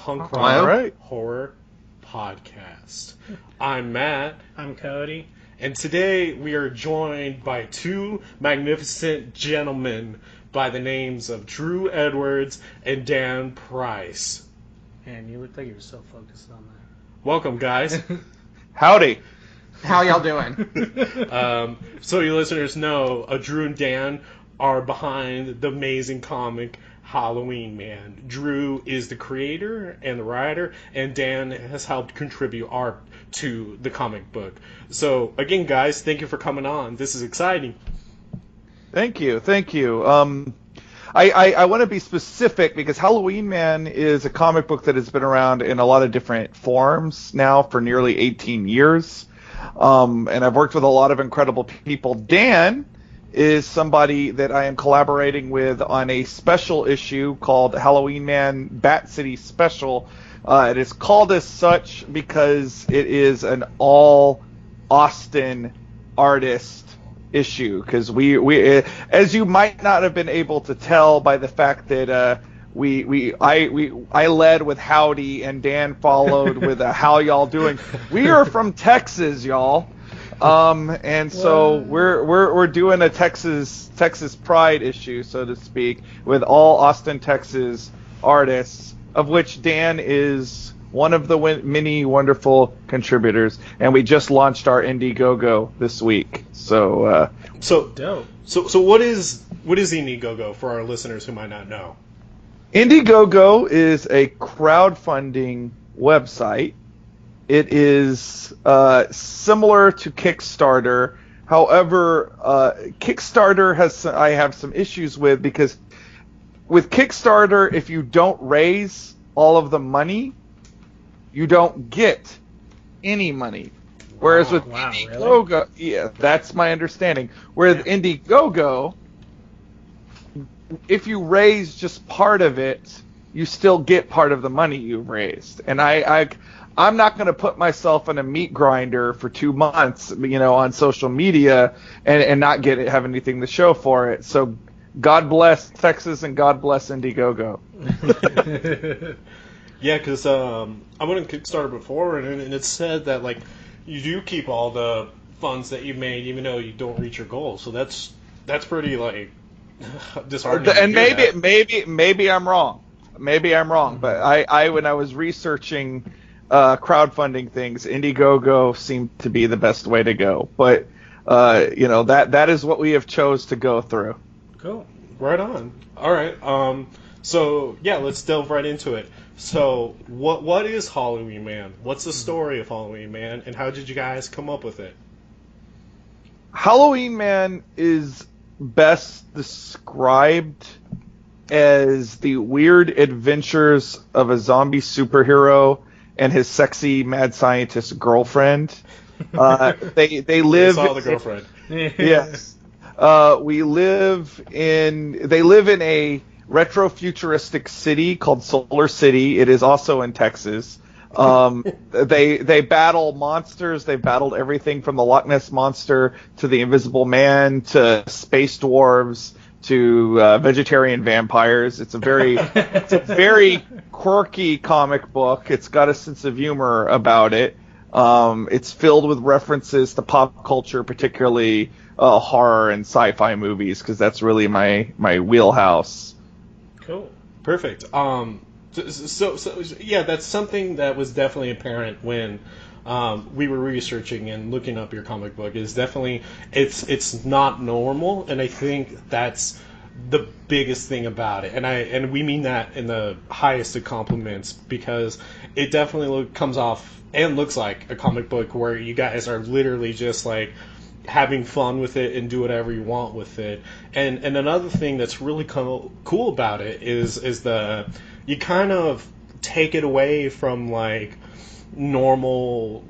Punk All Rock right. Horror Podcast. I'm Matt, I'm Cody. and today we are joined by two magnificent gentlemen by the names of Drew Edwards and Dan Price. Man, you look like you were so focused on that. Welcome, guys. Howdy. How y'all doing? So you listeners know, Drew and Dan are behind the amazing comic Halloweenman. Drew is the creator and the writer, and Dan has helped contribute art to the comic book. So again, guys, thank you for coming on. This is exciting. Thank you. I want to be specific because Halloweenman is a comic book that has been around in a lot of different forms now for nearly 18 years. And I've worked with a lot of incredible people. Dan is somebody that I am collaborating with on a special issue called Halloweenman Bat City Special. It is called as such because it is an all Austin artist issue, because we as you might not have been able to tell by the fact that I led with howdy and Dan followed with a how y'all doing. We are from Texas, y'all. And so we're doing a Texas Pride issue, so to speak, with all Austin, Texas artists, of which Dan is one of the many wonderful contributors, and we just launched our Indiegogo this week. So Dope. So what is Indiegogo for our listeners who might not know? Indiegogo is a crowdfunding website. It is similar to Kickstarter. However, Kickstarter I have some issues with, because with Kickstarter, if you don't raise all of the money, you don't get any money. Whereas with Indiegogo, really? Yeah, that's my understanding. Whereas Indiegogo, if you raise just part of it, you still get part of the money you've raised. And I'm not going to put myself in a meat grinder for 2 months, on social media and not have anything to show for it. So God bless Texas and God bless Indiegogo. Yeah, because I went on Kickstarter before, and it said that you do keep all the funds that you made, even though you don't reach your goal. So that's pretty disheartening. And maybe I'm wrong. But I when I was researching crowdfunding things, Indiegogo seemed to be the best way to go. But that is what we have chose to go through. Cool. Right on. All right. So yeah, let's delve right into it. So what is Halloweenman? What's the story of Halloweenman, and how did you guys come up with it? Halloweenman is best described as the weird adventures of a zombie superhero and his sexy mad scientist girlfriend. They live. I saw the girlfriend. Yes. They live in a retro-futuristic city called Solar City. It is also in Texas. They battle monsters. They've battled everything from the Loch Ness Monster to the Invisible Man to space dwarves to vegetarian vampires. It's a very quirky comic book. It's got a sense of humor about it. It's filled with references to pop culture, particularly horror and sci-fi movies, because that's really my wheelhouse. Cool. Perfect. So yeah, that's something that was definitely apparent when we were researching and looking up your comic book. Is definitely it's not normal, and I think that's the biggest thing about it. And we mean that in the highest of compliments, because it definitely comes off and looks like a comic book where you guys are literally just having fun with it and do whatever you want with it. And another thing that's really cool about it is you kind of take it away from normal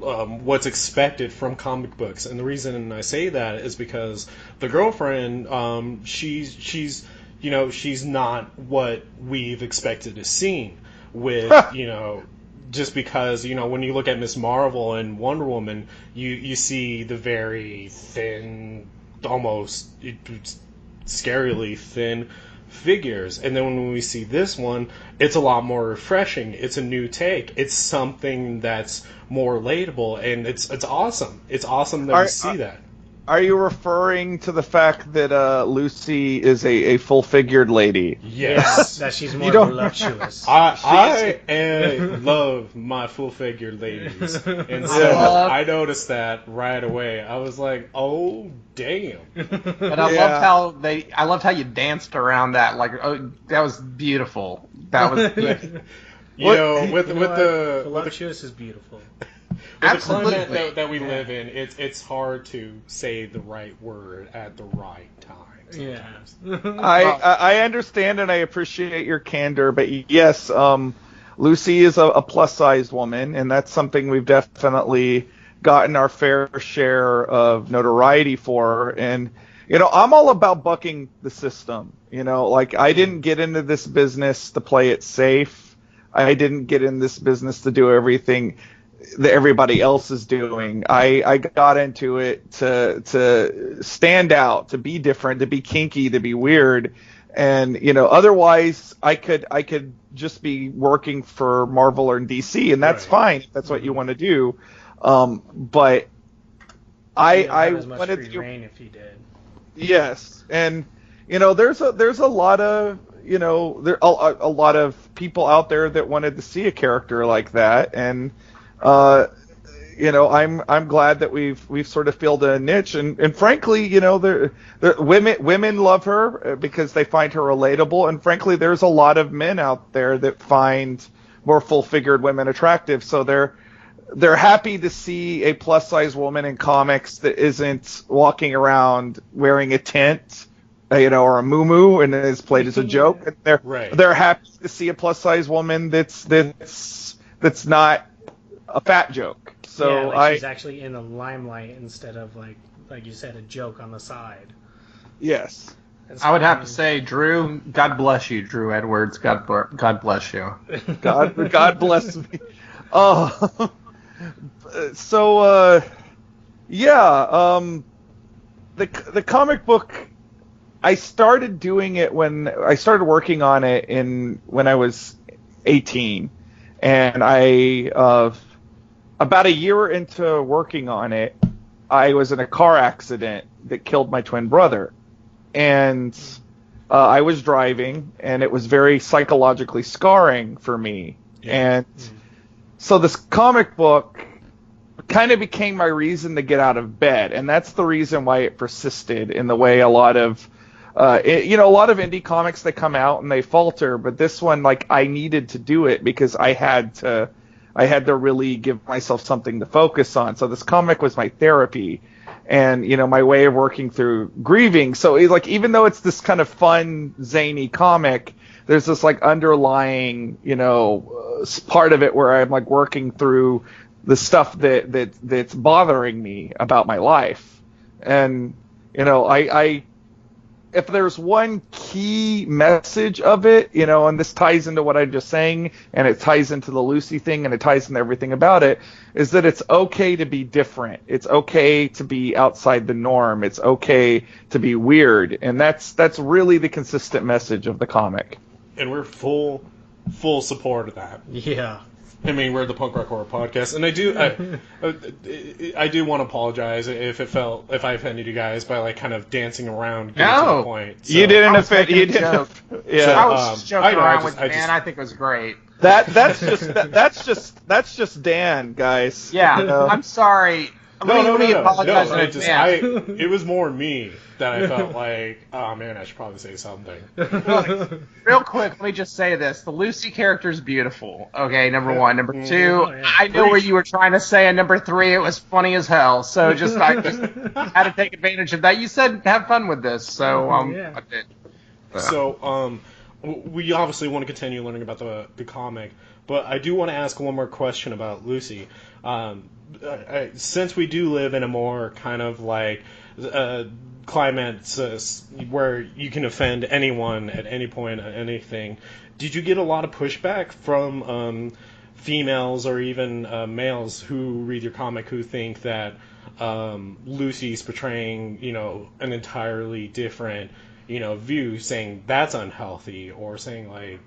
what's expected from comic books. And the reason I say that is because the girlfriend, she's not what we've expected to see with just because, when you look at Miss Marvel and Wonder Woman, you see the very thin, almost scarily thin figures. And then when we see this one, it's a lot more refreshing. It's a new take. It's something that's more relatable, and it's awesome. It's awesome that we see that. Are you referring to the fact that Lucy is a full-figured lady? Yes. Yeah, that she's more voluptuous. I love my full-figured ladies. And so I noticed that right away. I was like, oh, damn. But I loved how you danced around that. Like, that was beautiful. That was good. With the voluptuous is beautiful. With the climate that we live in, it's hard to say the right word at the right time sometimes. Yeah. I understand and I appreciate your candor, but yes, Lucy is a plus-sized woman, and that's something we've definitely gotten our fair share of notoriety for. And, I'm all about bucking the system. Like, I didn't get into this business to play it safe. I didn't get in this business to do everything that everybody else is doing. I got into it to stand out, to be different, to be kinky, to be weird. And, otherwise I could just be working for Marvel or DC, and that's fine if that's what you want to do. But I wanted to reign if you did. Yes. And, there's a lot of, there a lot of people out there that wanted to see a character like that. And, I'm glad that we've sort of filled a niche, and frankly, women love her because they find her relatable, and frankly, there's a lot of men out there that find more full-figured women attractive, so they're happy to see a plus-size woman in comics that isn't walking around wearing a tent, or a muumuu, and is played as a joke. And they're happy to see a plus-size woman that's not a fat joke. So she's actually in the limelight instead of like you said, a joke on the side. Yes. I would have to say, Drew, God bless you, Drew Edwards. God bless you. God bless me. The comic book, I started doing it when I started working on it when I was 18, and I about a year into working on it, I was in a car accident that killed my twin brother, and I was driving, and it was very psychologically scarring for me. And so this comic book kind of became my reason to get out of bed, and that's the reason why it persisted in the way a lot of indie comics, they come out and they falter, but this one, I needed to do it because I had to really give myself something to focus on. So this comic was my therapy and, my way of working through grieving. So even though it's this kind of fun, zany comic, there's this underlying, part of it where I'm working through the stuff that's bothering me about my life. And, if there's one key message of it, and this ties into what I'm just saying, and it ties into the Lucy thing, and it ties into everything about it, is that it's okay to be different. It's okay to be outside the norm. It's okay to be weird. And that's really the consistent message of the comic. And we're full support of that. Yeah. I mean, we're the Punk Rock Horror Podcast, and I do want to apologize if I offended you guys by kind of dancing around getting to the point. So. You didn't offend. You didn't. Yeah, I was just joking around with you, man. I think it was great. That's just Dan, guys. Yeah, I'm sorry. Let me apologize in advance. It was more me that I felt oh man, I should probably say something. Look, real quick, let me just say this. The Lucy character is beautiful. Okay, number one. Number two, I know what you were trying to say. And number three, it was funny as hell. So I just had to take advantage of that. You said have fun with this. So, I did. So, we obviously want to continue learning about the comic, but I do want to ask one more question about Lucy. Since we do live in a more kind of climate where you can offend anyone at any point on anything, did you get a lot of pushback from females or even males who read your comic who think that Lucy's portraying, an entirely different view, saying that's unhealthy, or saying like,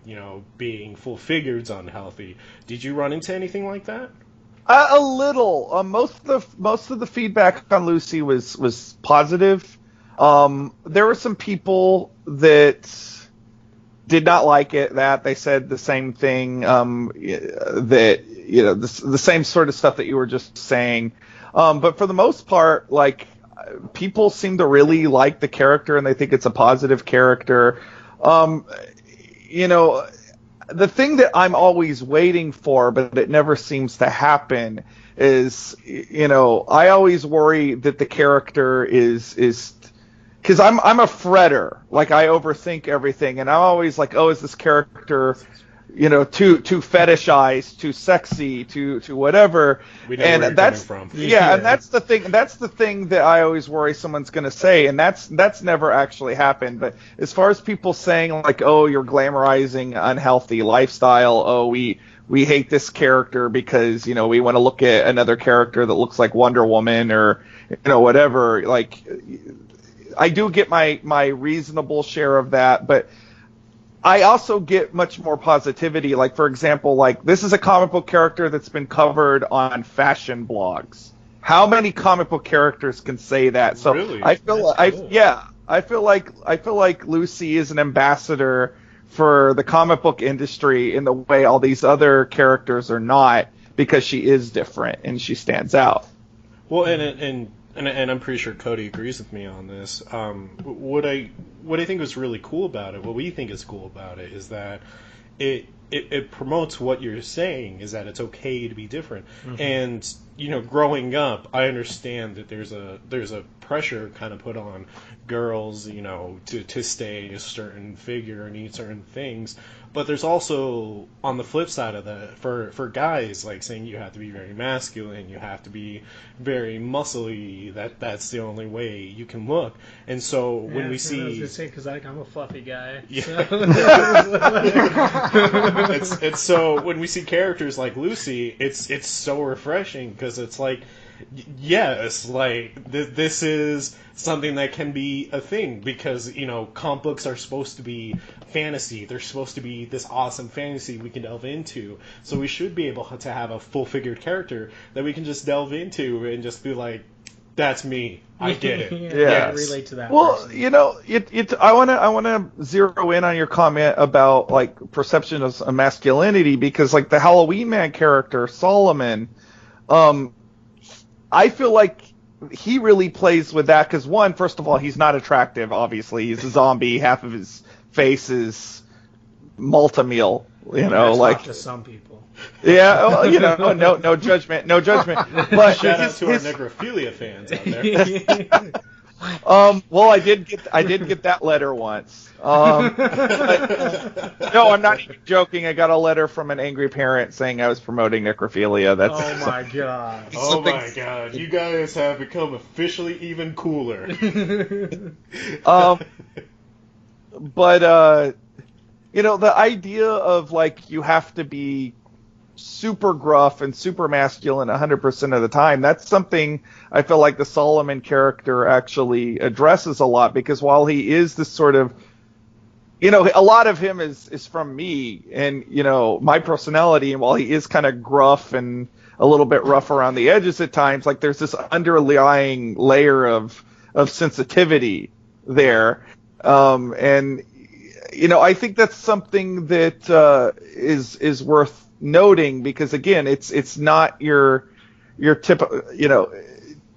being full figured's unhealthy. Did you run into anything like that? A little. Most of the feedback on Lucy was positive. There were some people that did not like it. That they said the same thing. That the same sort of stuff that you were just saying. But for the most part, like, people seem to really like the character and they think it's a positive character. The thing that I'm always waiting for, but it never seems to happen, is, I always worry that the character is because I'm a fretter. Like, I overthink everything, and I'm always like, oh, is this character, too fetishized, too sexy, too whatever. We know where you're coming from. Yeah, and that's the thing. That's the thing that I always worry someone's going to say, and that's never actually happened. But as far as people saying like, oh, you're glamorizing unhealthy lifestyle. Oh, we hate this character because we want to look at another character that looks like Wonder Woman or whatever. Like, I do get my reasonable share of that, but I also get much more positivity. Like, for example, like, this is a comic book character that's been covered on fashion blogs. How many comic book characters can say that? So really? I feel like Lucy is an ambassador for the comic book industry in the way all these other characters are not, because she is different and she stands out. Well, and I'm pretty sure Cody agrees with me on this. What I think was really cool about it, what we think is cool about it, is that it promotes what you're saying, is that it's okay to be different. Mm-hmm. And growing up, I understand that there's a pressure kind of put on girls, to stay a certain figure and eat certain things. But there's also, on the flip side of that, for guys, like, saying you have to be very masculine, you have to be very muscly, that's the only way you can look. And so when we see... I was going to say, because I'm a fluffy guy. Yeah. And so when we see characters like Lucy, it's so refreshing, because it's like, yes, like, this is something that can be a thing, because, comic books are supposed to be fantasy. They're supposed to be this awesome fantasy we can delve into. So we should be able to have a full-figured character that we can just delve into and just be like, that's me. I get it. Yeah, relate to that. Well, person. I want to zero in on your comment about, like, perception of masculinity, because, like, the Halloweenman character, Solomon, I feel like he really plays with that, because, one, first of all, he's not attractive, obviously. He's a zombie. Half of his face is Malta-meal, like... to some people. Yeah, well, no judgment, no judgment. But shout out to our necrophilia fans out there. Well, I did get that letter once. But, no, I'm not even joking. I got a letter from an angry parent saying I was promoting necrophilia. Oh my god. Oh my god. You guys have become officially even cooler. But the idea of, like, you have to be super gruff and super masculine 100% of the time, that's something I feel like the Solomon character actually addresses a lot, because while he is this sort of, a lot of him is from me and, my personality, and while he is kind of gruff and a little bit rough around the edges at times, like, there's this underlying layer of sensitivity there. And, I think that's something that is worth noting, because, again, it's not your typical,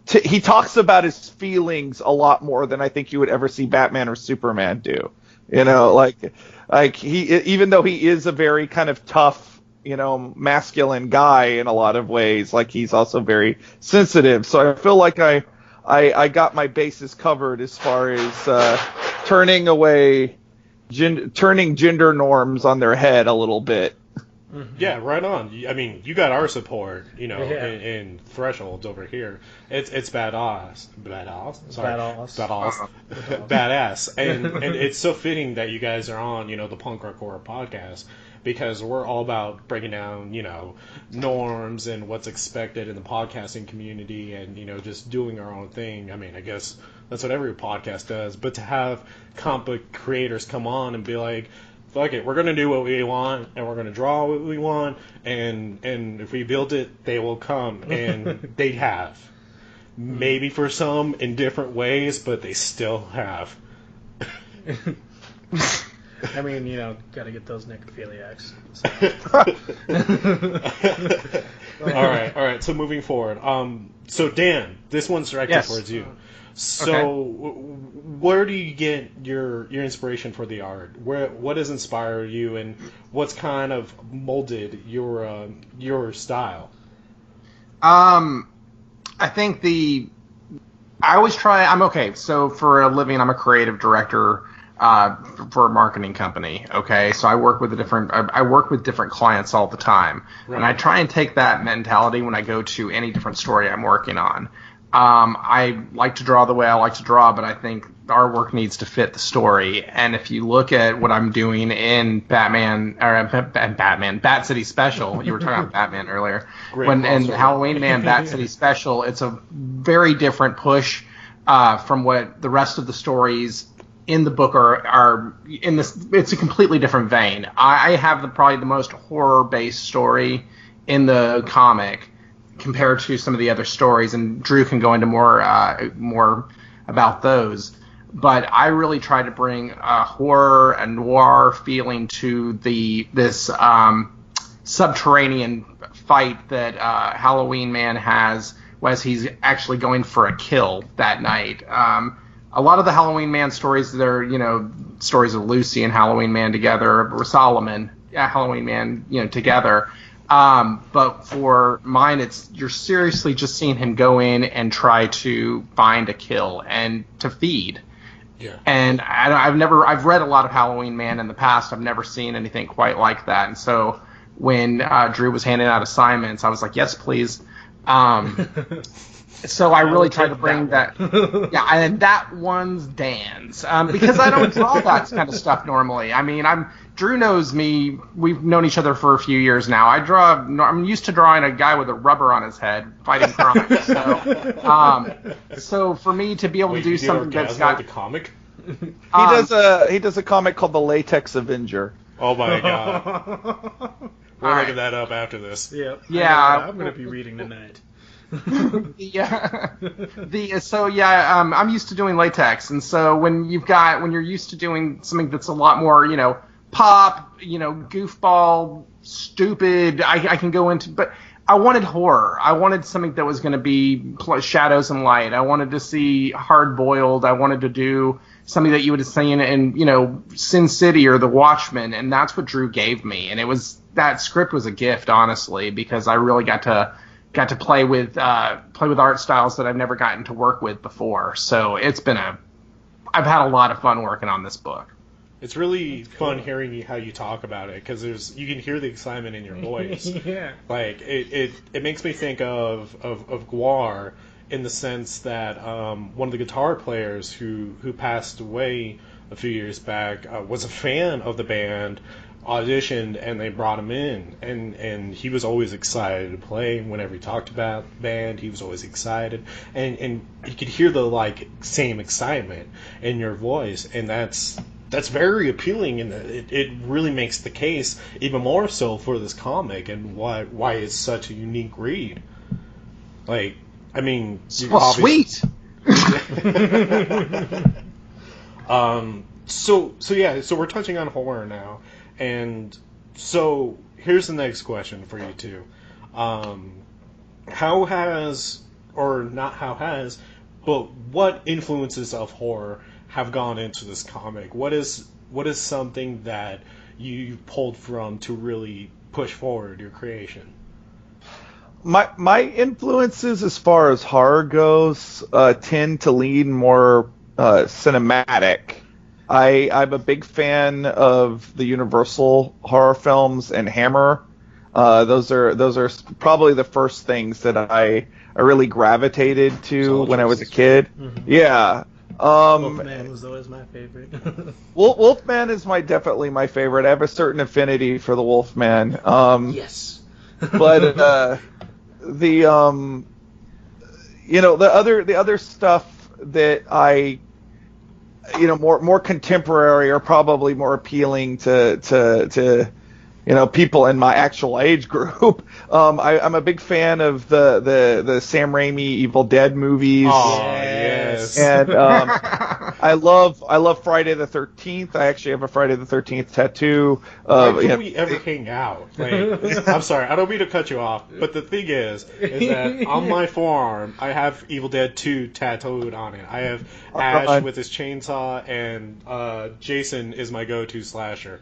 he talks about his feelings a lot more than I think you would ever see Batman or Superman do. Like he, even though he is a very kind of tough, masculine guy in a lot of ways, like, he's also very sensitive. So I feel like I got my bases covered as far as turning gender norms on their head a little bit. Yeah, right on. I mean, you got our support, Yeah. in thresholds over here. It's badass. Sorry. Badass. Badass. And it's so fitting that you guys are on, the Punk Rock Horror Podcast, because we're all about breaking down, norms and what's expected in the podcasting community and, just doing our own thing. I mean, I guess that's what every podcast does. But to have comic book creators come on and be like, fuck it, we're going to do what we want, and we're going to draw what we want, and if we build it, they will come, and they have. Maybe for some in different ways, but they still have. I mean, got to get those necrophiliacs. So. All right. So moving forward, so Dan, this one's directed towards you. So, where do you get your inspiration for the art? What has inspired you, and what's kind of molded your style? I think I always try. So for a living, I'm a creative director for a marketing company. Okay, so I work with different clients all the time, right. And I try and take that mentality when I go to any different story I'm working on. I like to draw the way I like to draw, but I think the artwork needs to fit the story. And if you look at what I'm doing in Bat City Special, you were talking about Batman earlier, in Halloweenman, Bat City Special, it's a very different push from what the rest of the stories in the book are in this. It's a completely different vein. I have probably the most horror-based story in the comic compared to some of the other stories, and Drew can go into more about those. But I really try to bring a horror and noir feeling to this subterranean fight that Halloweenman has, as he's actually going for a kill that night. A lot of the Halloweenman stories, they're stories of Lucy and Halloweenman together, or Solomon, Halloweenman, together. But for mine, you're seriously just seeing him go in and try to find a kill and to feed. Yeah. And I've read a lot of Halloweenman in the past. I've never seen anything quite like that. And so when Drew was handing out assignments, I was like, yes, please. So I really tried to bring that. Yeah, and that one's Dan's because I don't draw that kind of stuff normally. I mean, Drew knows me. We've known each other for a few years now. I'm used to drawing a guy with a rubber on his head fighting crime. So for me to be able to do something that's got the comic. He does a comic called The Latex Avenger. Oh my god. We're looking that up after this. Yep. Yeah. I'm going to be reading tonight. I'm used to doing latex, and so when you're used to doing something that's a lot more, pop, goofball, stupid, I can go into, but I wanted horror. I wanted something that was going to be shadows and light. I wanted to see hard boiled. I wanted to do something that you would have seen in, Sin City or The Watchmen, and that's what Drew gave me. And that script was a gift, honestly, because I really got to play with art styles that I've never gotten to work with before. So I've had a lot of fun working on this book. It's really fun hearing how you talk about it, because you can hear the excitement in your voice. Yeah. Like it makes me think of Guar, in the sense that one of the guitar players who passed away a few years back was a fan of the band, auditioned, and they brought him in, and he was always excited to play. Whenever he talked about the band, he was always excited, and you could hear the same excitement in your voice, and that's very appealing, and it really makes the case even more so for this comic and why it's such a unique read. Sweet. So we're touching on horror now, and so here's the next question for you two. What influences of horror have gone into this comic? What is something that you pulled from to really push forward your creation? My influences as far as horror goes tend to lean more cinematic. I'm a big fan of the Universal horror films and Hammer. Those are probably the first things that I really gravitated to when I was a kid. Mm-hmm. Yeah. Wolfman was always my favorite. Wolfman is definitely my favorite. I have a certain affinity for the Wolfman. Yes. But the other stuff that I more contemporary or probably more appealing to people in my actual age group. I'm a big fan of the Sam Raimi Evil Dead movies. Oh, yes. And I love Friday the 13th. I actually have a Friday the 13th tattoo. Why can't we ever hang out? Like, I'm sorry, I don't mean to cut you off, but the thing is that on my forearm, I have Evil Dead 2 tattooed on it. I have Ash with his chainsaw, and Jason is my go-to slasher.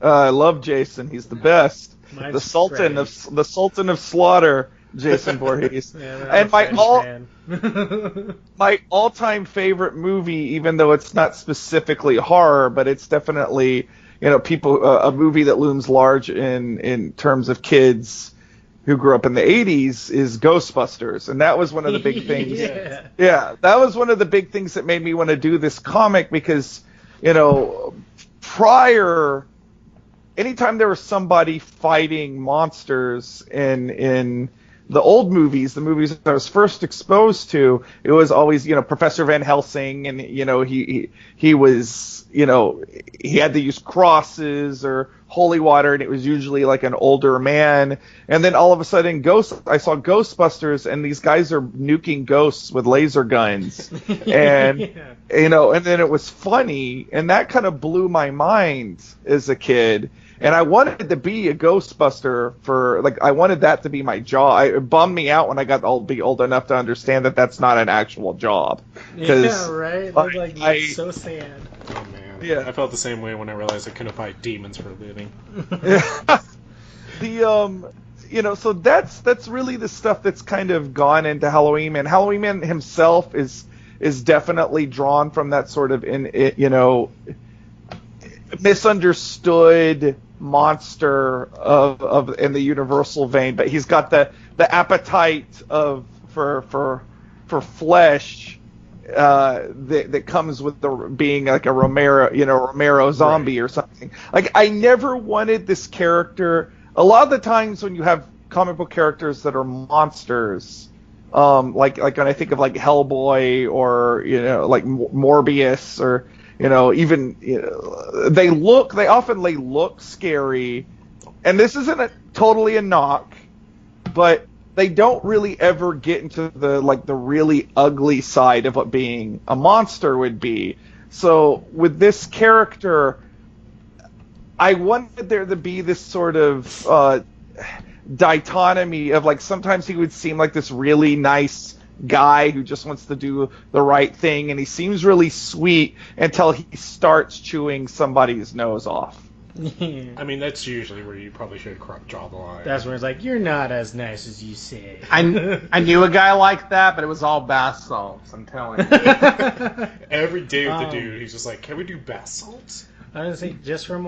I love Jason. He's the best. Mine's The Sultan of Slaughter, Jason Voorhees. And my all-time favorite movie, even though it's not specifically horror, but it's definitely a movie that looms large in terms of kids who grew up in the 80s, is Ghostbusters, and that was one of the big things. Yeah, that was one of the big things that made me want to do this comic, because prior. Anytime there was somebody fighting monsters in the old movies, the movies that I was first exposed to, it was always, Professor Van Helsing, and, he was, he had to use crosses or holy water, and it was usually like an older man. And then all of a sudden, I saw Ghostbusters, and these guys are nuking ghosts with laser guns. And, and then it was funny, and that kind of blew my mind as a kid. And I wanted to be a Ghostbuster I wanted that to be my job. It bummed me out when I got old enough to understand that that's not an actual job. Yeah, right? That's so sad. Oh, man. Yeah. I felt the same way when I realized I couldn't fight demons for a living. So that's really the stuff that's kind of gone into Halloweenman. Halloweenman himself is definitely drawn from that sort of misunderstood monster of in the universal vein, but he's got the appetite for flesh that comes with being like a Romero zombie, right, or something. Like, I never wanted this character. A lot of the times when you have comic book characters that are monsters, like when I think of like Hellboy or like Morbius or even they often look scary, and this isn't totally a knock, but they don't really ever get into the really ugly side of what being a monster would be. So with this character, I wanted there to be this sort of dichotomy of, like, sometimes he would seem like this really nice guy who just wants to do the right thing, and he seems really sweet until he starts chewing somebody's nose off. I mean, that's usually where you probably should draw the line. That's where it's like, you're not as nice as you say. I knew a guy like that, but it was all bath salts, I'm telling you. Every day with the dude, he's just like, can we do bath salts? I was gonna say, just from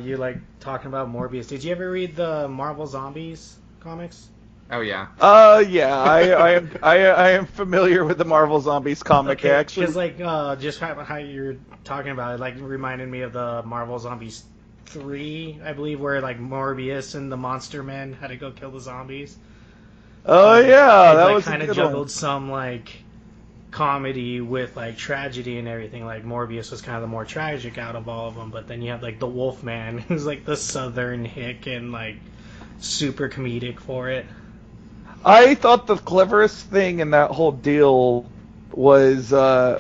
you talking about Morbius, did you ever read the Marvel Zombies comics? Oh yeah. Yeah. I am familiar with the Marvel Zombies comic, actually. Because just how you're talking about it, reminded me of the Marvel Zombies 3, I believe, where Morbius and the Monster Men had to go kill the zombies. Oh yeah, that was kind of juggled some comedy with tragedy and everything. Morbius was kind of the more tragic out of all of them, but then you have the Wolfman, who's the southern hick and super comedic for it. I thought the cleverest thing in that whole deal was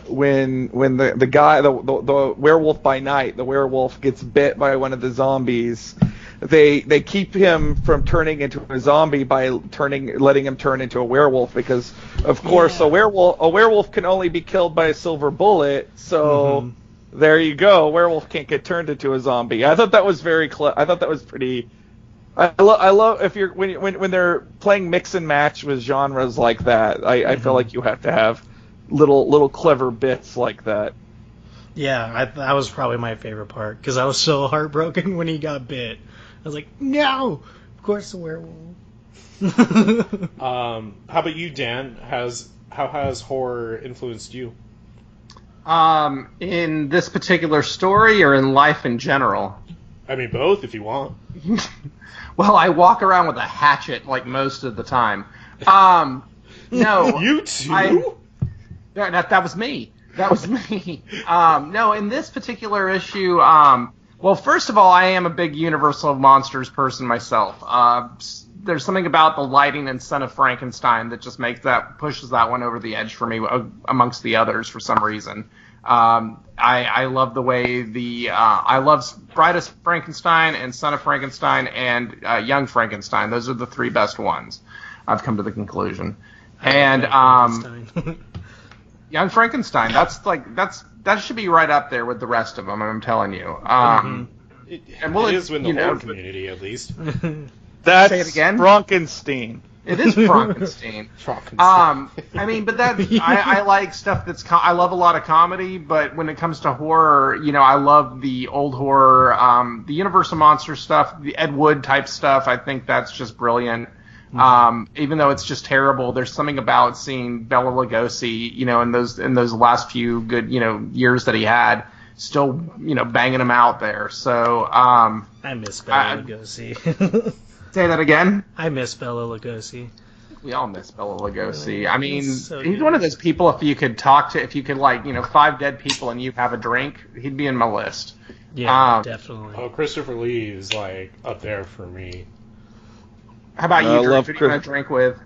when the guy, the werewolf by night, the werewolf gets bit by one of the zombies. They keep him from turning into a zombie by letting him turn into a werewolf, because of course a werewolf can only be killed by a silver bullet. So there you go, a werewolf can't get turned into a zombie. I thought that was very clever. I thought that was pretty. I love if you're when they're playing mix and match with genres like that. I feel like you have to have little clever bits like that. Yeah, that was probably my favorite part, because I was so heartbroken when he got bit. I was like, no, Of course, a werewolf. How about you, Dan? How has horror influenced you? In this particular story or in life in general? I mean, both if you want. Well, I walk around with a hatchet like most of the time. No. You too? That was me. That was me. No, in this particular issue, well, first of all, I am a big Universal Monsters person myself. There's something about the lighting in Son of Frankenstein that just pushes that one over the edge for me amongst the others for some reason. I love the way I love Brightest Frankenstein and Son of Frankenstein and Young Frankenstein. Those are the three best ones. I've come to the conclusion. And Young Frankenstein, that should be right up there with the rest of them. I'm telling you. It is in the horror community, at least. That's Say it again? Frankenstein. It is Frankenstein. I mean, but I like stuff I love a lot of comedy, but when it comes to horror, I love the old horror, the Universal Monster stuff, the Ed Wood type stuff. I think that's just brilliant. Even though it's just terrible, there's something about seeing Bela Lugosi, in those last few good, years that he had, still, banging them out there. So, I miss Bela Lugosi. Say that again? I miss Bela Lugosi. We all miss Bela Lugosi. I mean, He's so he's good. one of those people, if you could like, 5 dead people and you have a drink, he'd be in my list. Yeah, definitely. Oh, Christopher Lee is, like, up there for me. How about you, Drew? Who do you want to drink with?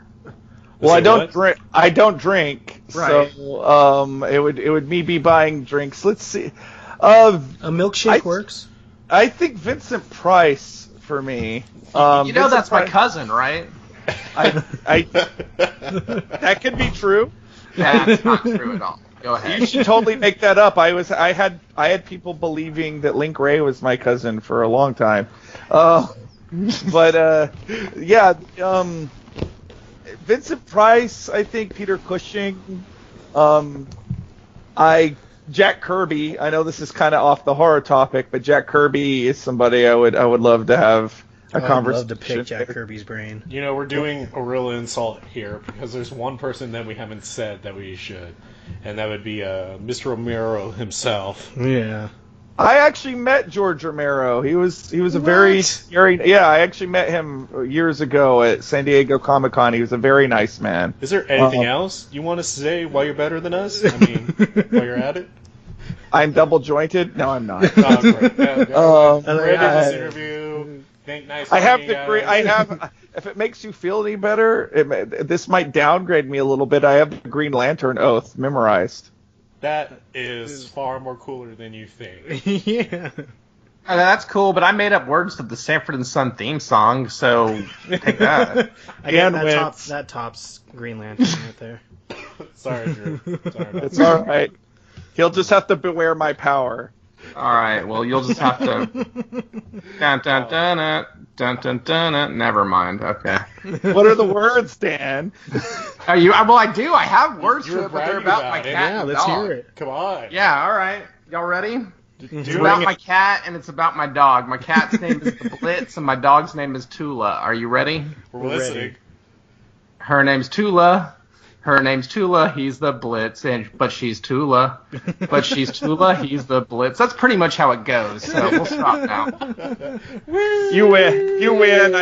Well, Say I don't what? drink. I don't drink, Right. so it would me be buying drinks. Let's see. A milkshake works. I think Vincent Price for me. That's my cousin, right? That could be true. That's not true at all. Go ahead. You should totally make that up. I had people believing that Link Ray was my cousin for a long time. Vincent Price, I think Peter Cushing, Jack Kirby. I know this is kind of off the horror topic, but Jack Kirby is somebody I would love to have a conversation. I'd love to pick Jack Kirby's brain. We're doing a real insult here because there's one person that we haven't said that we should, and that would be Mr. Romero himself. Yeah. I actually met George Romero. He was a very I actually met him years ago at San Diego Comic-Con. He was a very nice man. Is there anything else you want to say why you're better than us? I mean, while you're at it? I'm double jointed? No, I'm not. Great. This interview. Think nice. I have to agree. If it makes you feel any better, this might downgrade me a little bit. I have the Green Lantern oath memorized. That is far more cooler than you think. Yeah. That's cool, but I made up words to the Sanford and Son theme song, so take that. That tops Green Lantern right there. Sorry, Drew. Sorry about It's all right. He'll just have to beware my power. All right, well, you'll just have to... Dun, dun, dun, dun, dun, dun, dun, dun. Never mind, okay. What are the words, Dan? Are you? Well, I do. I have words You're to it, but they're bragging about about my it. cat Yeah, and let's dog. hear it. Come on. Yeah, all right. Y'all ready? It's Do about it. my cat and it's about my dog. My cat's name is the Blitz and my dog's name is Tula. Are you ready? We're listening. Her name's Tula. Her name's Tula. He's the Blitz, but she's Tula. But she's Tula. He's the Blitz. That's pretty much how it goes. So we'll stop now. You win. You win.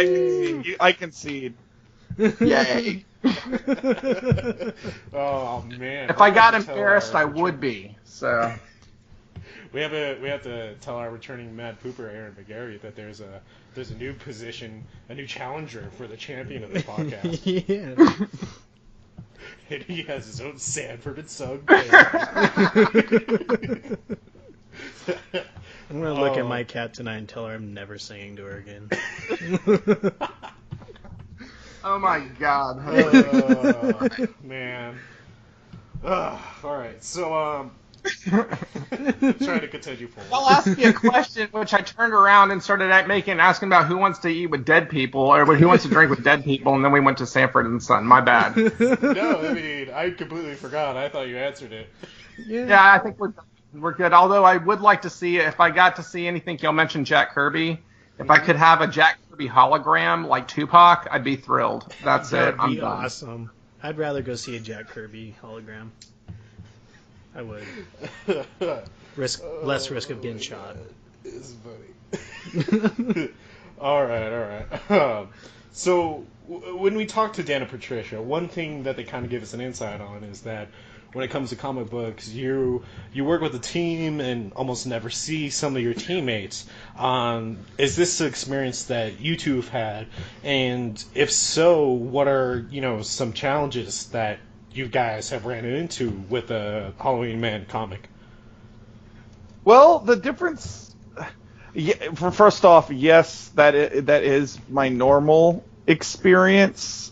I concede. Yay! Oh man. If I got embarrassed, I would be. So. We have to tell our returning Mad Pooper Aaron McGarry that there's a new position, a new challenger for the champion of the podcast. Yeah. And he has his own Sanford and Son. I'm gonna look at my cat tonight and tell her I'm never singing to her again. Oh my God. Man. All right. So trying to continue forward. I'll ask you a question, which I turned around and started asking about who wants to eat with dead people, or who wants to drink with dead people, and then we went to Sanford and Son. My bad. No, I mean, I completely forgot. I thought you answered it. Yeah, I think we're good. Although I would like to see, if I got to see anything, y'all mentioned Jack Kirby. If I could have a Jack Kirby hologram like Tupac, I'd be thrilled. That's it. That'd be awesome. I'd rather go see a Jack Kirby hologram. I would. Less risk of getting shot. It's funny. All right. So when we talk to Dan and Patricia, one thing that they kind of give us an insight on is that when it comes to comic books, you work with a team and almost never see some of your teammates. Is this an experience that you two have had? And if so, what are some challenges that you guys have ran into with a Halloweenman comic? Well, the difference. First off, yes, that is my normal experience.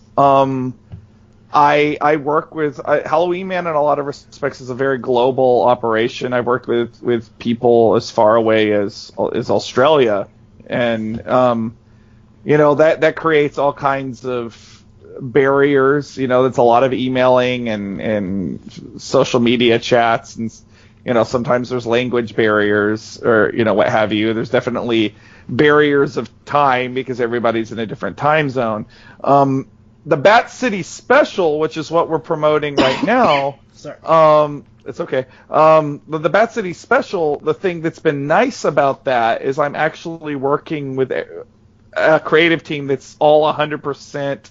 I work with Halloweenman in a lot of respects is a very global operation. I've worked with people as far away as Australia, and that creates all kinds of barriers. That's a lot of emailing and social media chats, and sometimes there's language barriers or what have you. There's definitely barriers of time because everybody's in a different time zone. The Bat City Special, which is what we're promoting right now. Sorry. It's okay. The Bat City Special, the thing that's been nice about that is I'm actually working with a creative team that's all 100%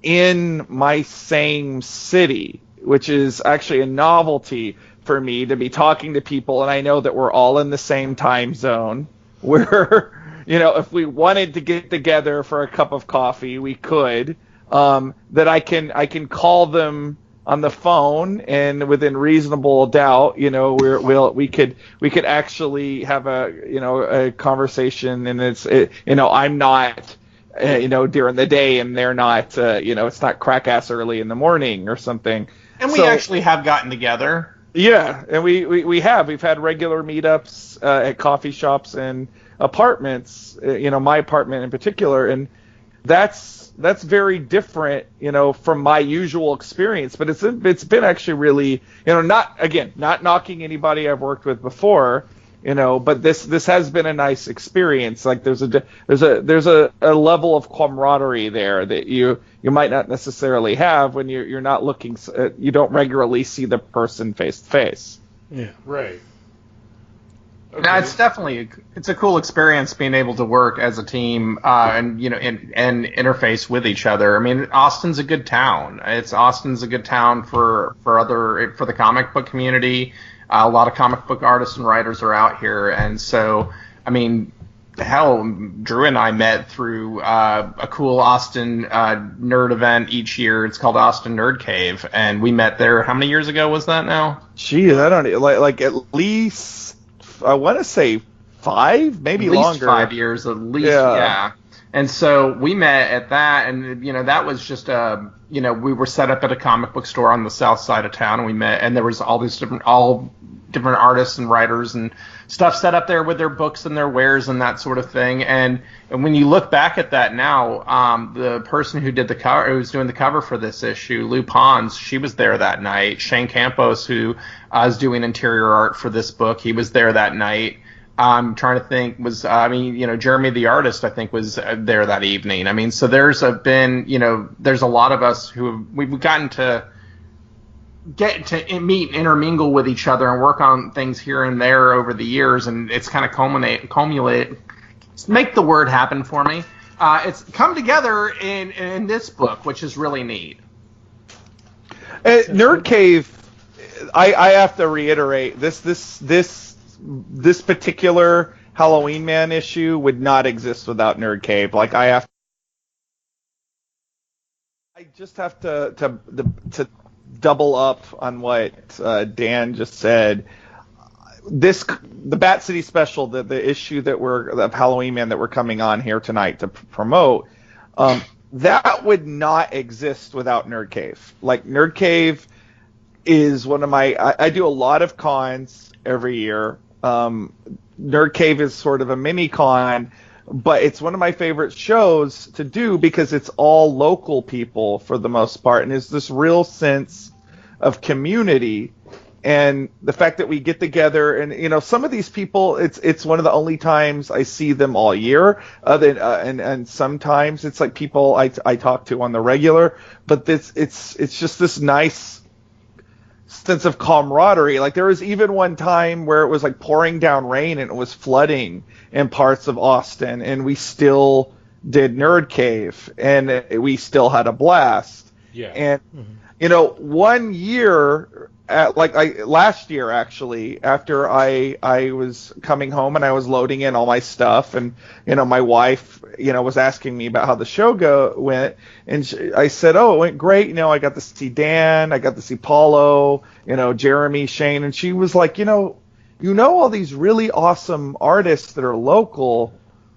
in my same city, which is actually a novelty for me to be talking to people, and I know that we're all in the same time zone. Where, if we wanted to get together for a cup of coffee, we could. That I can call them on the phone, and within reasonable doubt, we could actually have a conversation, and I'm not during the day, and they're not it's not crack ass early in the morning or something. And we actually have gotten together. Yeah, and we've had regular meetups at coffee shops and apartments. My apartment in particular, and that's very different, from my usual experience. But it's been actually really, not knocking anybody I've worked with before, but this has been a nice experience. Like there's a level of camaraderie there that you might not necessarily have when you're not looking, you don't regularly see the person face to face. Yeah, right. Okay. No, it's a cool experience being able to work as a team and interface with each other. I mean, Austin's a good town. Austin's a good town for the comic book community. A lot of comic book artists and writers are out here, and so I mean, hell, Drew and I met through a cool Austin nerd event each year. It's called Austin Nerd Cave, and we met there. How many years ago was that now? Geez, I don't know. Like at least. I want to say 5, maybe longer. At least 5 years, at least, yeah. And so we met at that, and that was just we were set up at a comic book store on the south side of town, and we met, and there was all different artists and writers and stuff set up there with their books and their wares and that sort of thing. And when you look back at that now, the person who did the cover, who was doing the cover for this issue, Lou Pons, she was there that night. Shane Campos, who is doing interior art for this book, he was there that night. I'm trying to think, Jeremy the artist, I think, was there that evening. I mean, so there's a lot of us who we've gotten to get to meet and intermingle with each other and work on things here and there over the years, and it's kind of culminate. Make the word happen for me. It's come together in this book, which is really neat. Nerd Cave, I have to reiterate this particular Halloweenman issue would not exist without Nerd Cave. Like I just have to double up on what Dan just said. The Bat City Special, the issue of Halloweenman that we're coming on here tonight to promote, that would not exist without Nerd Cave. Like Nerd Cave is one of my. I do a lot of cons every year. Nerd Cave is sort of a mini con, but it's one of my favorite shows to do because it's all local people for the most part, and it's this real sense of community. And the fact that we get together, and some of these people, it's one of the only times I see them all year. And sometimes it's like people I talk to on the regular, but it's just this nice sense of camaraderie. Like there was even one time where it was like pouring down rain and it was flooding in parts of Austin, and we still did Nerd Cave, and we still had a blast. Yeah. And 1 year. Last year, actually, after I was coming home and I was loading in all my stuff, and my wife was asking me about how the show went, and I said, oh, it went great. I got to see Dan, I got to see Paulo, Jeremy, Shane, and she was like, all these really awesome artists that are local.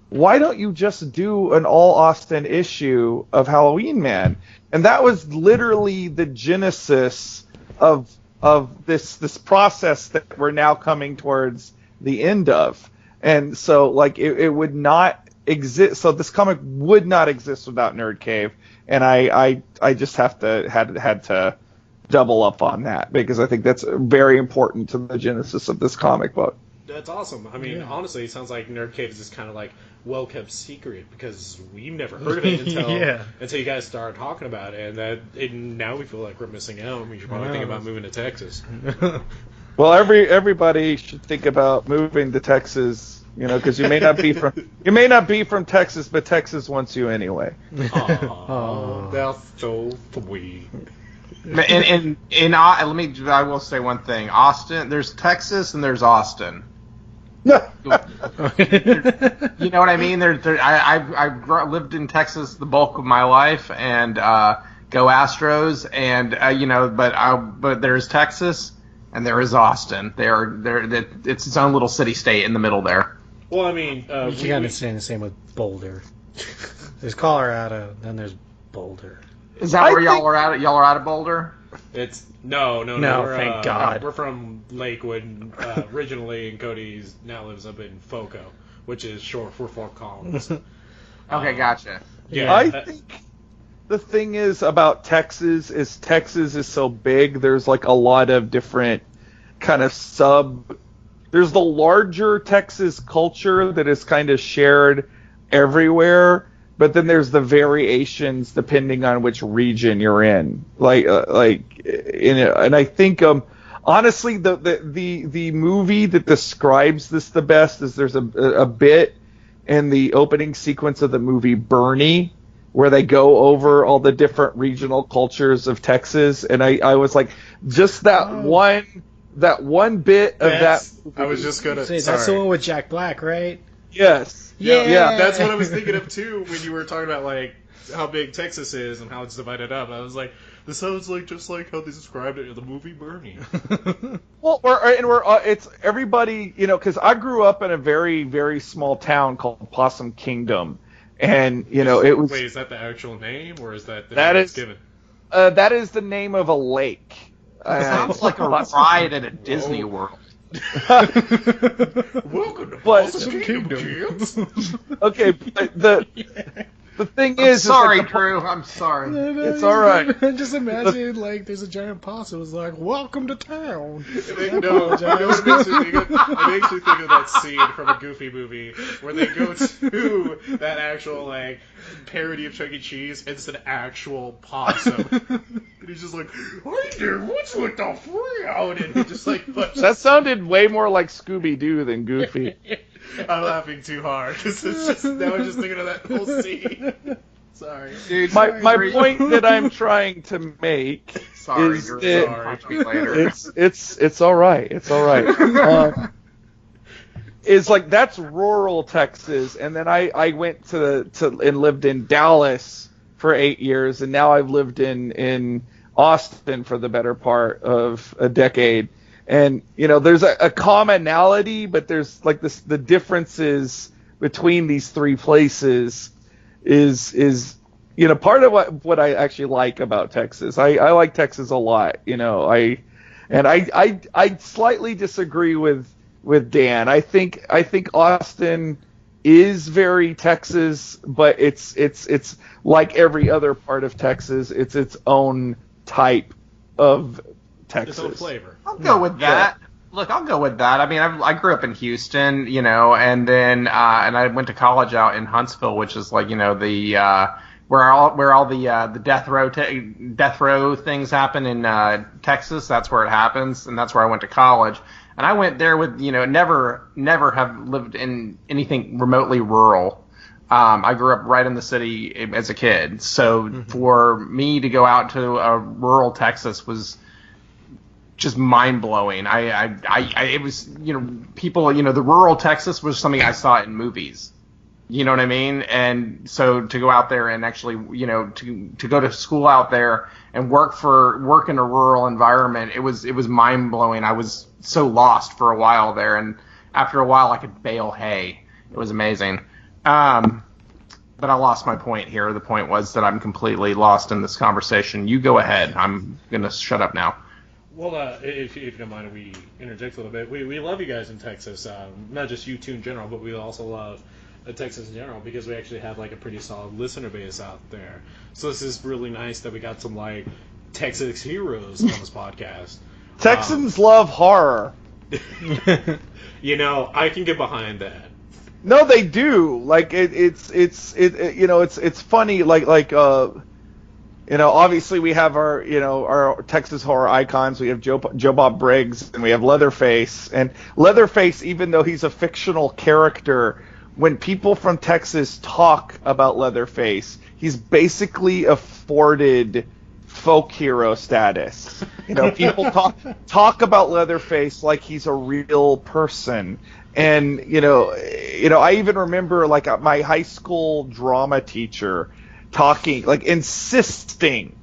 Why don't you just do an all Austin issue of Halloweenman? And that was literally the genesis of this process that we're now coming towards the end of. And so it would not exist. So this comic would not exist without Nerd Cave. And I just had to double up on that, because I think that's very important to the genesis of this comic book. That's awesome. I mean, honestly, it sounds like Nerd Cave is just kind of like well-kept secret, because we've never heard of it until you guys started talking about it, and now we feel like we're missing out. We should probably think about moving to Texas. Well, everybody should think about moving to Texas, because you may not be from Texas, but Texas wants you anyway. Oh, that's so sweet. I will say one thing. Austin, there's Texas and there's Austin. You know what I mean? I've lived in Texas the bulk of my life, and go Astros, and but there's Texas and there is Austin. It's its own little city state in the middle there. Well, I mean, you can understand the same with Boulder. There's Colorado, then there's Boulder. Is that where y'all are at? Y'all are out of Boulder? It's no. Thank God. We're from Lakewood originally, and Cody now lives up in Foco, which is short for Fort Collins. Okay, gotcha. Yeah, I think the thing is about Texas is so big. There's like a lot of different kind of There's the larger Texas culture that is kind of shared everywhere. But then there's the variations depending on which region you're in. And I think honestly the movie that describes this the best is there's a bit in the opening sequence of the movie Bernie where they go over all the different regional cultures of Texas, and I was like, just that one bit of that movie. I was just gonna say that's the one with Jack Black, right? Yes. Yeah, that's what I was thinking of too when you were talking about like how big Texas is and how it's divided up. I was like, this sounds like just like how they described it in the movie Bernie. Well, it's everybody, because I grew up in a very, very small town called Possum Kingdom, and it was. Wait, is that the actual name, or is that the name that's given? That is the name of a lake. It sounds like a ride at a Disney World. Welcome to Possum Kingdom, kids. Okay, but the thing is, sorry, Drew. I'm sorry. It's all right. Just imagine there's a giant possum. It's like, welcome to town. It makes me think of that scene from a Goofy movie where they go to that actual parody of Chuck E. Cheese. It's an actual possum, and he's just like, "Hey there, what's with the frown?" And he just That sounded way more like Scooby Doo than Goofy. I'm laughing too hard because now I'm just thinking of that whole scene. Sorry. Dude, my point that I'm trying to make is that it's all right. It's all right. Is that's rural Texas, and then I went and lived in Dallas for 8 years, and now I've lived in Austin for the better part of a decade. And there's a commonality, but there's the differences between these three places is part of what I actually like about Texas. I like Texas a lot. I slightly disagree with Dan. I think Austin is very Texas, but it's like every other part of Texas. It's its own type of Texas. Its own flavor. I'll go with that. Look, I'll go with that. I mean, I grew up in Houston, and then and I went to college out in Huntsville, which is like, the where all the death row things happen in Texas. That's where it happens, and that's where I went to college. And I went there with, never have lived in anything remotely rural. I grew up right in the city as a kid, so for me to go out to rural Texas was just mind blowing. It was, people, the rural Texas was something I saw in movies. You know what I mean? And so to go out there and actually, to go to school out there and work in a rural environment, it was mind blowing. I was so lost for a while there, and after a while I could bale hay. It was amazing. But I lost my point here. The point was that I'm completely lost in this conversation. You go ahead. I'm gonna shut up now. Well, if you don't mind, we interject a little bit. We love you guys in Texas. Not just you two in general, but we also love Texas in general because we actually have like a pretty solid listener base out there. So this is really nice that we got some like Texas heroes on this podcast. Texans love horror. I can get behind that. No, they do. Like it's funny. Obviously we have our Texas horror icons. We have Joe Bob Briggs and we have Leatherface. And Leatherface, even though he's a fictional character, when people from Texas talk about Leatherface, he's basically afforded folk hero status. People talk about Leatherface like he's a real person. And I even remember like my high school drama teacher talking, like insisting,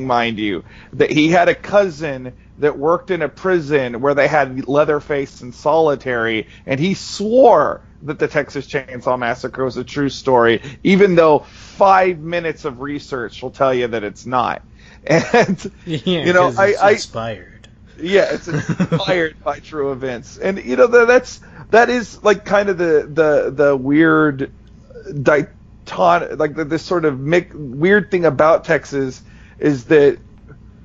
mind you, that he had a cousin that worked in a prison where they had Leatherface in solitary, and he swore that the Texas Chainsaw Massacre was a true story, even though 5 minutes of research will tell you that it's not. And it's inspired. Yeah, it's inspired by true events, and that is like kind of the weird this sort of weird thing about Texas is that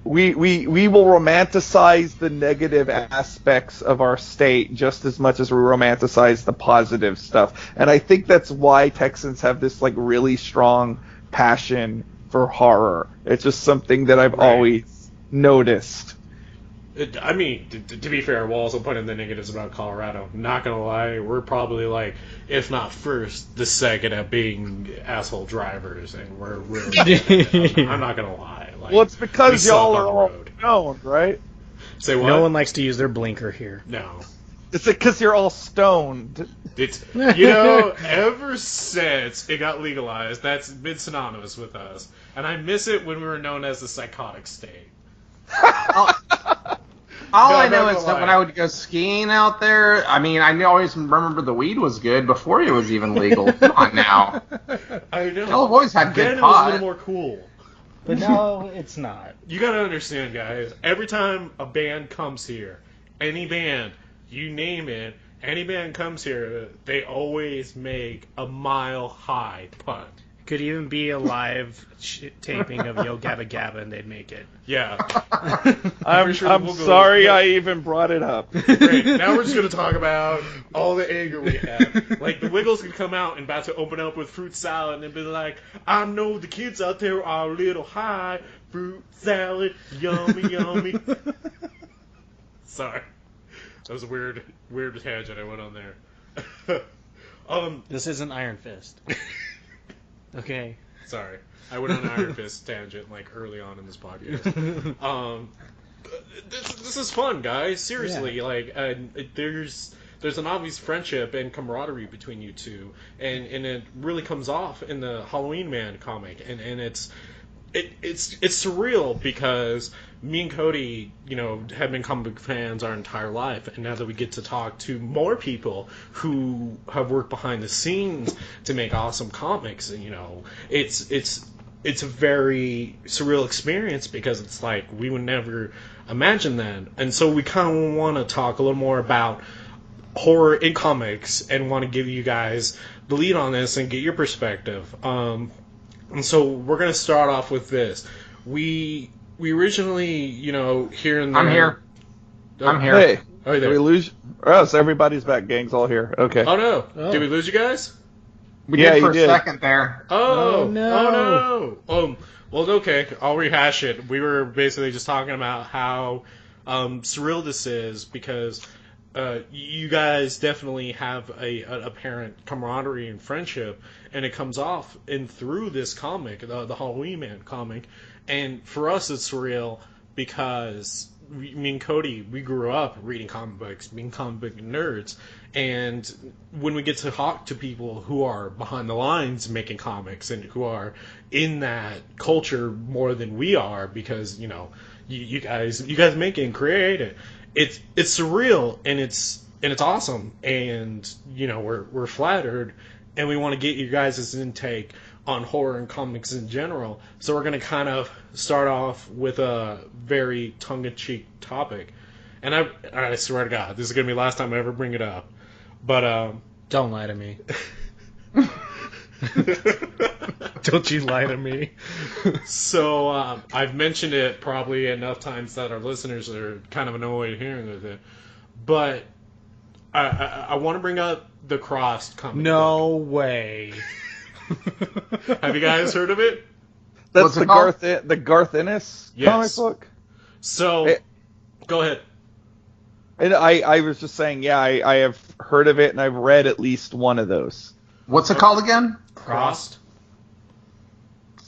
we will romanticize the negative aspects of our state just as much as we romanticize the positive stuff, and I think that's why Texans have this like really strong passion for horror. It's just something that I've always noticed. I mean, to be fair, we'll also put in the negatives about Colorado. Not gonna lie, we're probably like, if not first, the second at being asshole drivers, and we're really. I'm not gonna lie. Like, well, it's because y'all are all stoned, right? Say what? No one likes to use their blinker here. No. It's because you're all stoned. It's ever since it got legalized, that's been synonymous with us, and I miss it when we were known as the psychotic state. All I know is that when I would go skiing out there, I mean, I always remember the weed was good before it was even legal. Come on now. I know. Y'all have always had good Then pot. it was a little more cool. But no, it's not. You gotta understand, guys. Every time a band comes here, any band, you name it, any band comes here, they always make a mile-high punt. Could even be a live taping of Yo Gabba Gabba and they'd make it. Yeah. I'm sorry I even brought it up. Great. Now we're just going to talk about all the anger we have. Like, the Wiggles could come out and about to open up with fruit salad and be like, I know the kids out there are a little high. Fruit salad, yummy, yummy. Sorry. That was a weird tangent I went on there. This isn't Iron Fist. Okay. Sorry. I went on an Iron Fist tangent like early on in this podcast. This is fun, guys. Seriously, yeah. Like there's an obvious friendship and camaraderie between you two, and it really comes off in the Halloweenman comic, and it's surreal because me and Cody, have been comic book fans our entire life, and now that we get to talk to more people who have worked behind the scenes to make awesome comics, it's a very surreal experience because it's like we would never imagine that, and so we kind of want to talk a little more about horror in comics and want to give you guys the lead on this and get your perspective. And so we're going to start off with this. We we originally, here and there. I'm here. Oh, I'm here. Hey, Oh, you did there? we lose? Oh, so everybody's back. Gang's all here. Okay. Oh no! Oh. Did we lose you guys? We Yeah, did for you a did. second there. Oh, Oh, no. Well, okay. I'll rehash it. We were basically just talking about how surreal this is because you guys definitely have a apparent camaraderie and friendship, and it comes off and through this comic, the Halloweenman comic. And for us, it's surreal because me and Cody, we grew up reading comic books, being comic book nerds, and when we get to talk to people who are behind the lines making comics and who are in that culture more than we are, because you guys make it and create it, it's surreal and it's awesome, and we're flattered, and we want to get you guys' intake on horror and comics in general. So we're going to kind of start off with a very tongue-in-cheek topic. And I swear to God, this is going to be the last time I ever bring it up. But, Don't lie to me. Don't you lie to me. So, I've mentioned it probably enough times that our listeners are kind of annoyed hearing of it. But I want to bring up the Crossed comic No way. book. Have you guys heard of it? That's What's it the called? Garth Ennis comic Yes. book. So, go ahead. And I was just saying, yeah, I have heard of it and I've read at least one of those. What's it called again? Crossed?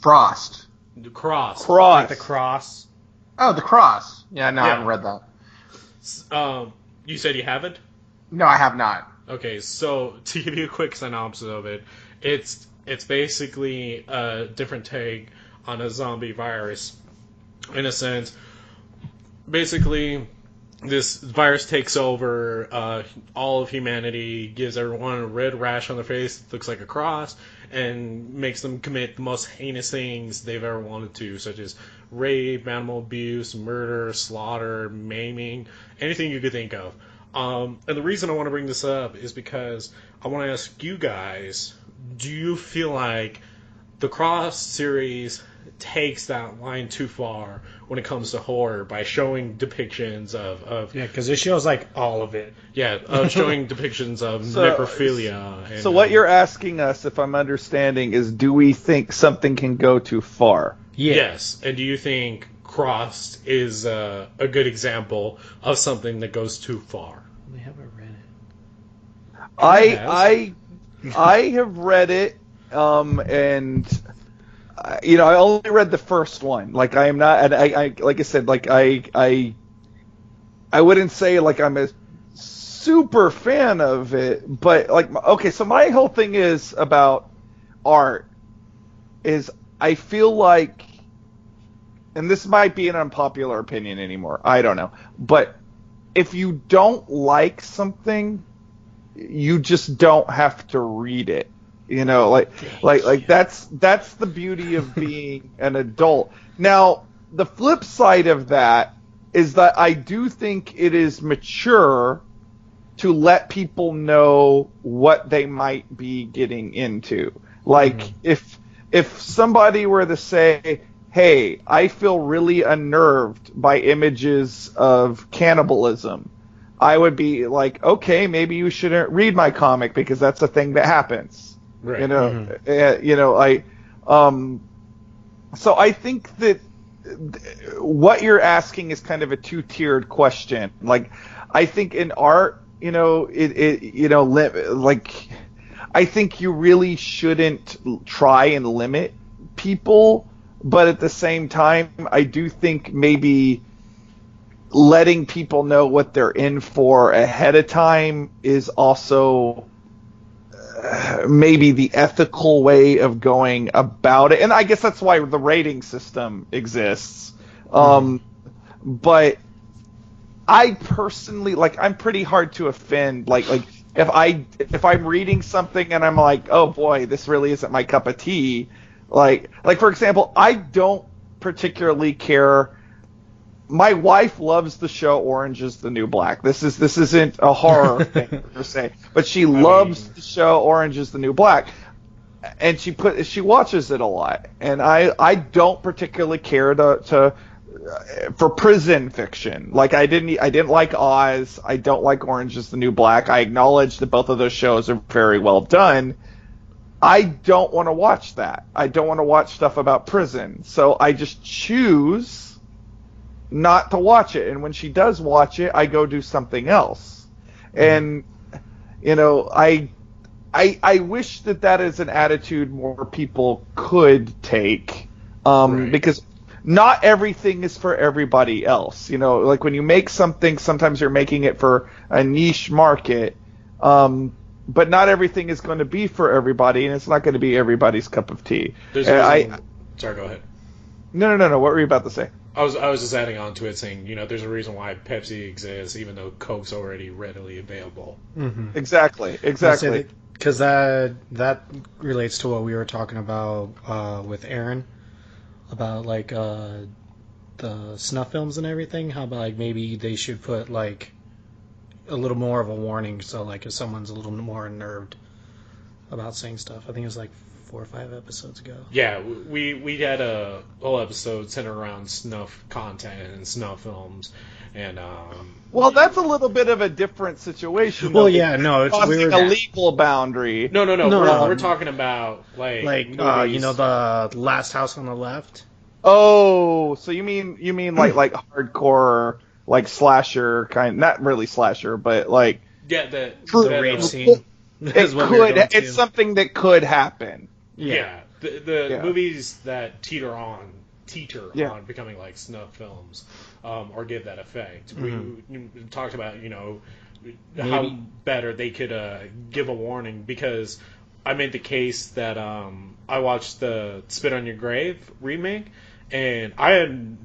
Frost. The Crossed. Like the cross. Oh, The Cross. Yeah, no, I Yeah. haven't read that. You said you haven't? No, I have not. Okay, so to give you a quick synopsis of it, it's basically a different take on a zombie virus. In a sense, basically, this virus takes over all of humanity, gives everyone a red rash on their face that looks like a cross, and makes them commit the most heinous things they've ever wanted to, such as rape, animal abuse, murder, slaughter, maiming, anything you could think of. And the reason I want to bring this up is because I want to ask you guys, do you feel like the Cross series takes that line too far when it comes to horror by showing depictions of Yeah, because it shows like all of it. showing depictions of So- necrophilia. And, So what you're asking us, if I'm understanding, is do we think something can go too far? Yeah. Yes, and do you think Crossed is a good example of something that goes too far? We haven't read it. I have read it, and I only read the first one. Like I am not, and I like I said, like I wouldn't say like I'm a super fan of it, but like okay, so my whole thing is about art. Is I feel like, and this might be an unpopular opinion anymore. I don't know, but if you don't like something, you just don't have to read it. Like that's the beauty of being an adult. Now, the flip side of that is that I do think it is mature to let people know what they might be getting into. Like if somebody were to say, hey, I feel really unnerved by images of cannibalism, I would be like, okay, maybe you shouldn't read my comic because that's a thing that happens. Right. So I think that what you're asking is kind of a two-tiered question. Like, I think in art, I think you really shouldn't try and limit people, but at the same time, I do think maybe letting people know what they're in for ahead of time is also maybe the ethical way of going about it. And I guess that's why the rating system exists. But I personally, like, I'm pretty hard to offend. Like if I'm reading something and I'm like, oh boy, this really isn't my cup of tea. Like for example, I don't particularly care. My wife loves the show Orange is the New Black. This isn't a horror thing per se, but she loves the show Orange is the New Black, and she watches it a lot. And I don't particularly care to for prison fiction. Like I didn't like Oz. I don't like Orange is the New Black. I acknowledge that both of those shows are very well done. I don't want to watch that. I don't want to watch stuff about prison. So I just choose not to watch it. And when she does watch it, I go do something else. And, you know, I wish that is an attitude more people could take. Right. Because not everything is for everybody else. You know, like when you make something, sometimes you're making it for a niche market. But not everything is going to be for everybody, and it's not going to be everybody's cup of tea. Sorry, go ahead. No. What were you about to say? I was just adding on to it, saying, you know, there's a reason why Pepsi exists, even though Coke's already readily available. Mm-hmm. Exactly. Because that relates to what we were talking about with Aaron about like the snuff films and everything. How about like maybe they should put like a little more of a warning, so like if someone's a little more unnerved about saying stuff. I think it was like 4 or 5 episodes ago. Yeah, we had a whole episode centered around snuff content and snuff films, and well, that's a little bit of a different situation. Well, yeah, no, it's weird. A legal boundary. No. We're talking about like you know, the Last House on the Left. Oh, so you mean like hardcore, like slasher kind, not really slasher, but like the rape scene. It's something that could happen. Yeah, the movies that teeter on becoming like snuff films, or give that effect. Mm-hmm. We talked about, you know, how better they could give a warning, because I made the case that I watched the Spit on Your Grave remake. And I had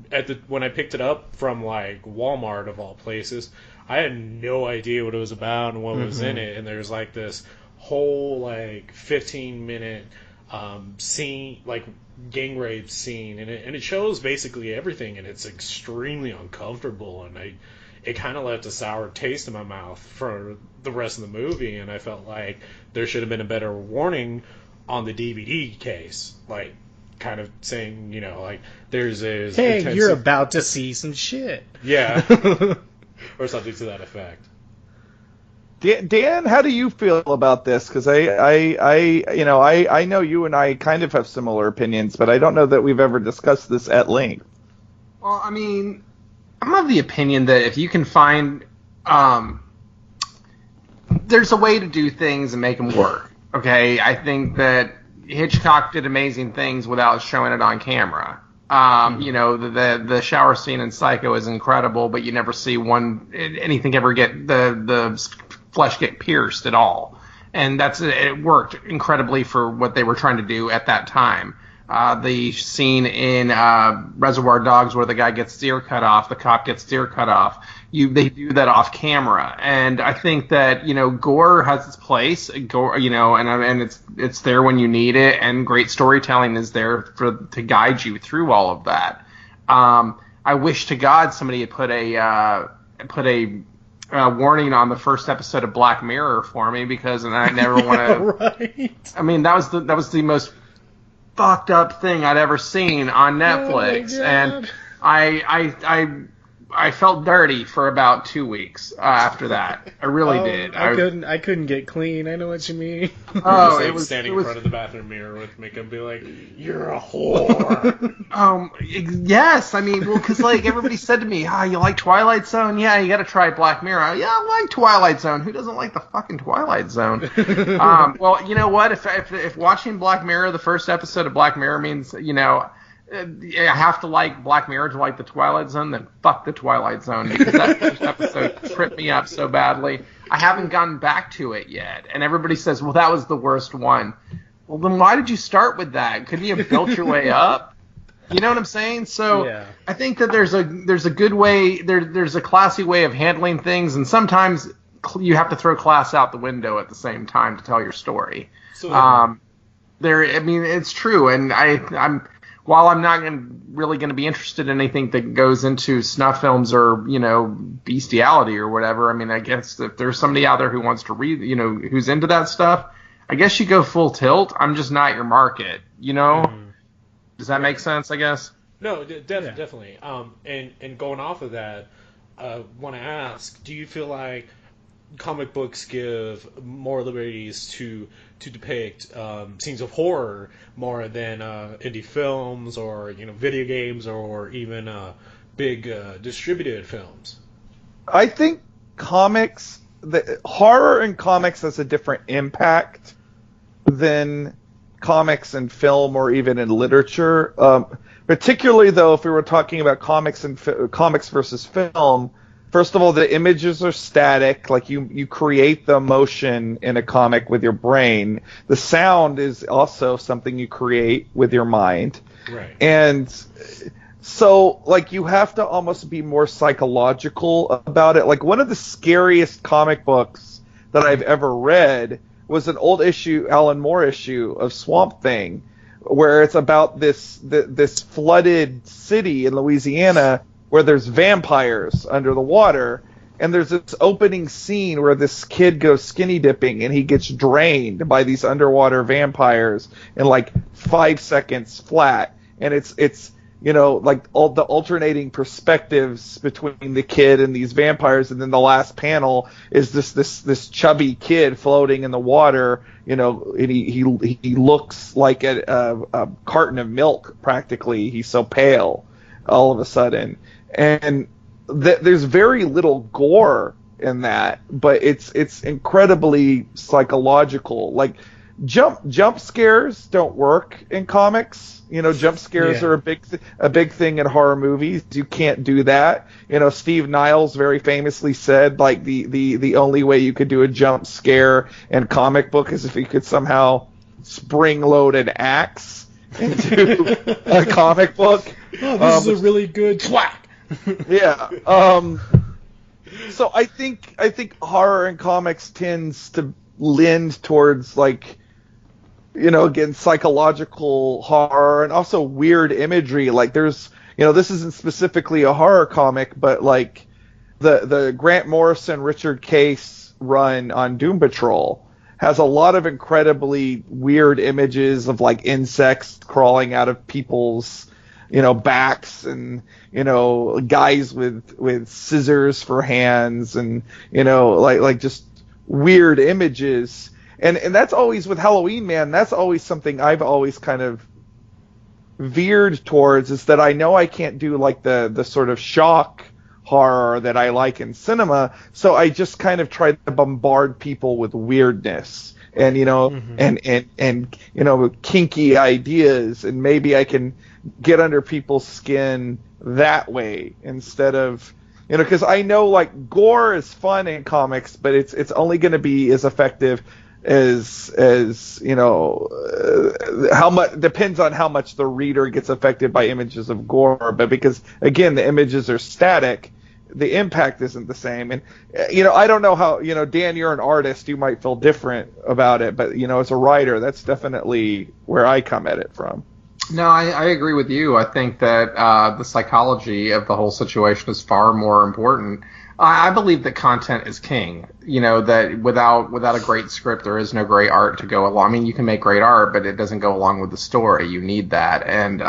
when I picked it up from like Walmart of all places, I had no idea what it was about and what was in it. And there's like this whole like 15-minute scene, like gang rape scene, and it shows basically everything, and it's extremely uncomfortable, and it kind of left a sour taste in my mouth for the rest of the movie. And I felt like there should have been a better warning on the DVD case, like, kind of saying, you know, like, there's a... Hey, you're about to see some shit. Yeah. Or something to that effect. Dan, how do you feel about this? Because I know you and I kind of have similar opinions, but I don't know that we've ever discussed this at length. Well, I mean, I'm of the opinion that if you can find... there's a way to do things and make them work, okay? I think that Hitchcock did amazing things without showing it on camera. You know, the shower scene in Psycho is incredible, but you never see anything ever get the flesh get pierced at all. And it worked incredibly for what they were trying to do at that time. The scene in Reservoir Dogs where the guy gets the cop gets the ear cut off. They do that off camera, and I think that, you know, gore has its place. Gore, you know, and it's there when you need it, and great storytelling is there to guide you through all of that. I wish to God somebody had put a warning on the first episode of Black Mirror for me, because I never want to. Right. I mean, that was the most fucked up thing I'd ever seen on Netflix, and I felt dirty for about 2 weeks after that. I really did. I couldn't get clean. I know what you mean. Oh, it was standing in front of the bathroom mirror with makeup, be like, "You're a whore." Yes. I mean, well, because like everybody said to me, you like Twilight Zone? Yeah, you got to try Black Mirror. Yeah, I like Twilight Zone. Who doesn't like the fucking Twilight Zone? Well, you know what? If watching Black Mirror, the first episode of Black Mirror means, you know, I have to like Black Mirror to like the Twilight Zone, then fuck the Twilight Zone, because that first episode tripped me up so badly. I haven't gotten back to it yet, and everybody says, well, that was the worst one. Well, then why did you start with that? Couldn't you have built your way up? You know what I'm saying? So yeah. I think that there's a good way, there's a classy way of handling things, and sometimes you have to throw class out the window at the same time to tell your story. So, I mean, it's true, and I'm while I'm not really going to be interested in anything that goes into snuff films or, you know, bestiality or whatever, I mean, I guess if there's somebody out there who wants to read, you know, who's into that stuff, I guess you go full tilt. I'm just not your market, you know? Does that make sense, I guess? No, definitely. And going off of that, want to ask, do you feel like comic books give more liberties to depict scenes of horror more than indie films or video games or even big distributed films? I think the horror in comics has a different impact than comics and film or even in literature. Particularly though, if we were talking about comics versus film, first of all, the images are static. Like you create the emotion in a comic with your brain. The sound is also something you create with your mind. Right. And so, like, you have to almost be more psychological about it. Like, one of the scariest comic books that I've ever read was an old Alan Moore issue of Swamp Thing, where it's about this flooded city in Louisiana where there's vampires under the water, and there's this opening scene where this kid goes skinny dipping and he gets drained by these underwater vampires in like 5 seconds flat, and it's like all the alternating perspectives between the kid and these vampires, and then the last panel is this chubby kid floating in the water, and he looks like a carton of milk practically. He's so pale all of a sudden, and there's very little gore in that, but it's incredibly psychological. Like jump scares don't work in comics. Jump scares are a big thing in horror movies. You can't do that. Steve Niles very famously said, like, the only way you could do a jump scare in comic book is if you could somehow spring load an axe into a comic book. Oh, this is a really good thwack. Yeah. So I think horror in comics tends to lend towards, like, again, psychological horror and also weird imagery. Like, there's, this isn't specifically a horror comic, but like the Grant Morrison, Richard Case run on Doom Patrol has a lot of incredibly weird images of like insects crawling out of people's, backs, and, guys with scissors for hands, and, like just weird images. And that's always, with Halloweenman, that's always something I've always kind of veered towards, is that I know I can't do like the sort of shock horror that I like in cinema, so I just kind of try to bombard people with weirdness and, and kinky ideas, and maybe I can get under people's skin that way instead of, because I know like gore is fun in comics, but it's only going to be as effective as how much depends on how much the reader gets affected by images of gore. But because again the images are static, the impact isn't the same. And I don't know how, Dan, you're an artist, you might feel different about it, but as a writer, that's definitely where I come at it from. No, I agree with you. I think that the psychology of the whole situation is far more important. I believe that content is king. That without a great script, there is no great art to go along. I mean, you can make great art, but it doesn't go along with the story. You need that. And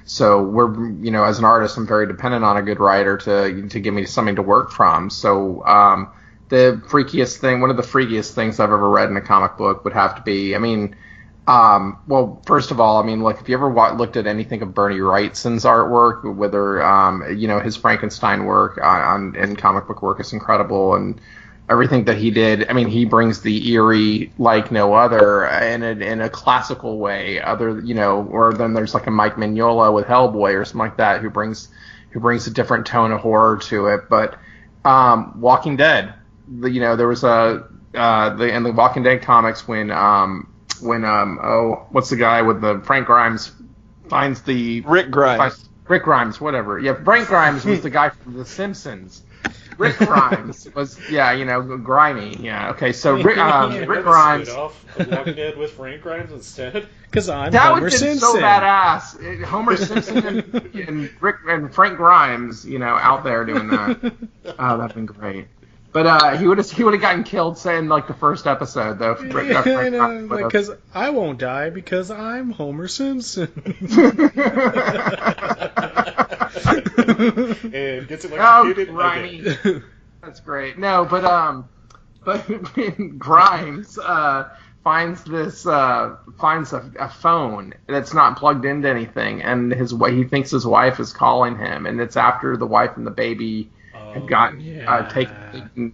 so we're, as an artist, I'm very dependent on a good writer to give me something to work from. So one of the freakiest things I've ever read in a comic book would have to be, well, first of all, like, if you ever looked at anything of Bernie Wrightson's artwork, whether, his Frankenstein work in comic book work is incredible, and everything that he did, he brings the eerie like no other in a classical way, or then there's like a Mike Mignola with Hellboy or something like that, who brings a different tone of horror to it. But Walking Dead, there was in the Walking Dead comics when what's the guy with the Frank Grimes finds the Rick Grimes, whatever. Yeah, Frank Grimes was the guy from The Simpsons. Rick Grimes was, grimy. Yeah, okay. So Rick Grimes. Off Walking Dead with Frank Grimes instead. Because I'm that Homer would have been Simpson. so badass. Homer Simpson and Rick and Frank Grimes, out there doing that. Oh, that'd been great. But he would have gotten killed, say, in like the first episode, though. I know, because I won't die because I'm Homer Simpson. And gets electrocuted. Grimy. Okay. That's great. No, but Grimes finds a phone that's not plugged into anything, and he thinks his wife is calling him, and it's after the wife and the baby had gotten taken.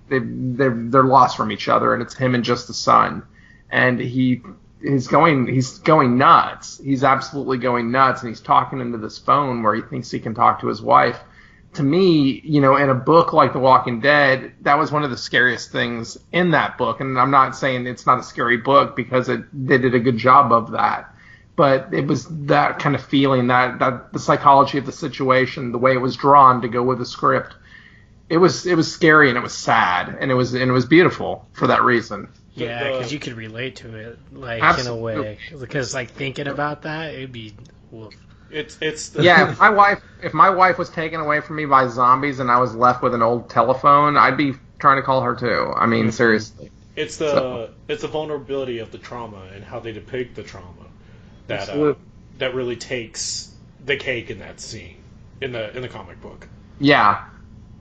They're lost from each other, and it's him and just the son, and he's going nuts. He's absolutely going nuts, and he's talking into this phone where he thinks he can talk to his wife. To me, in a book like The Walking Dead, that was one of the scariest things in that book. And I'm not saying it's not a scary book because they did a good job of that. But it was that kind of feeling, that the psychology of the situation, the way it was drawn to go with the script. It was scary and it was sad and it was beautiful for that reason. Yeah, because you could relate to it, like, absolutely. in a way. Because, like, thinking about that, it'd be woof. Yeah, if my wife was taken away from me by zombies and I was left with an old telephone, I'd be trying to call her too. I mean, seriously. It's the vulnerability of the trauma and how they depict the trauma that really takes the cake in that scene in the comic book. Yeah.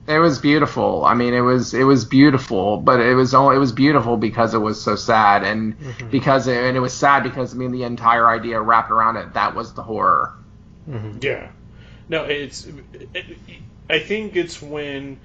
It was beautiful. I mean, it was beautiful, but it was beautiful because it was so sad, and it was sad because the entire idea wrapped around it, that was the horror. Mm-hmm. Yeah. No, I think it's when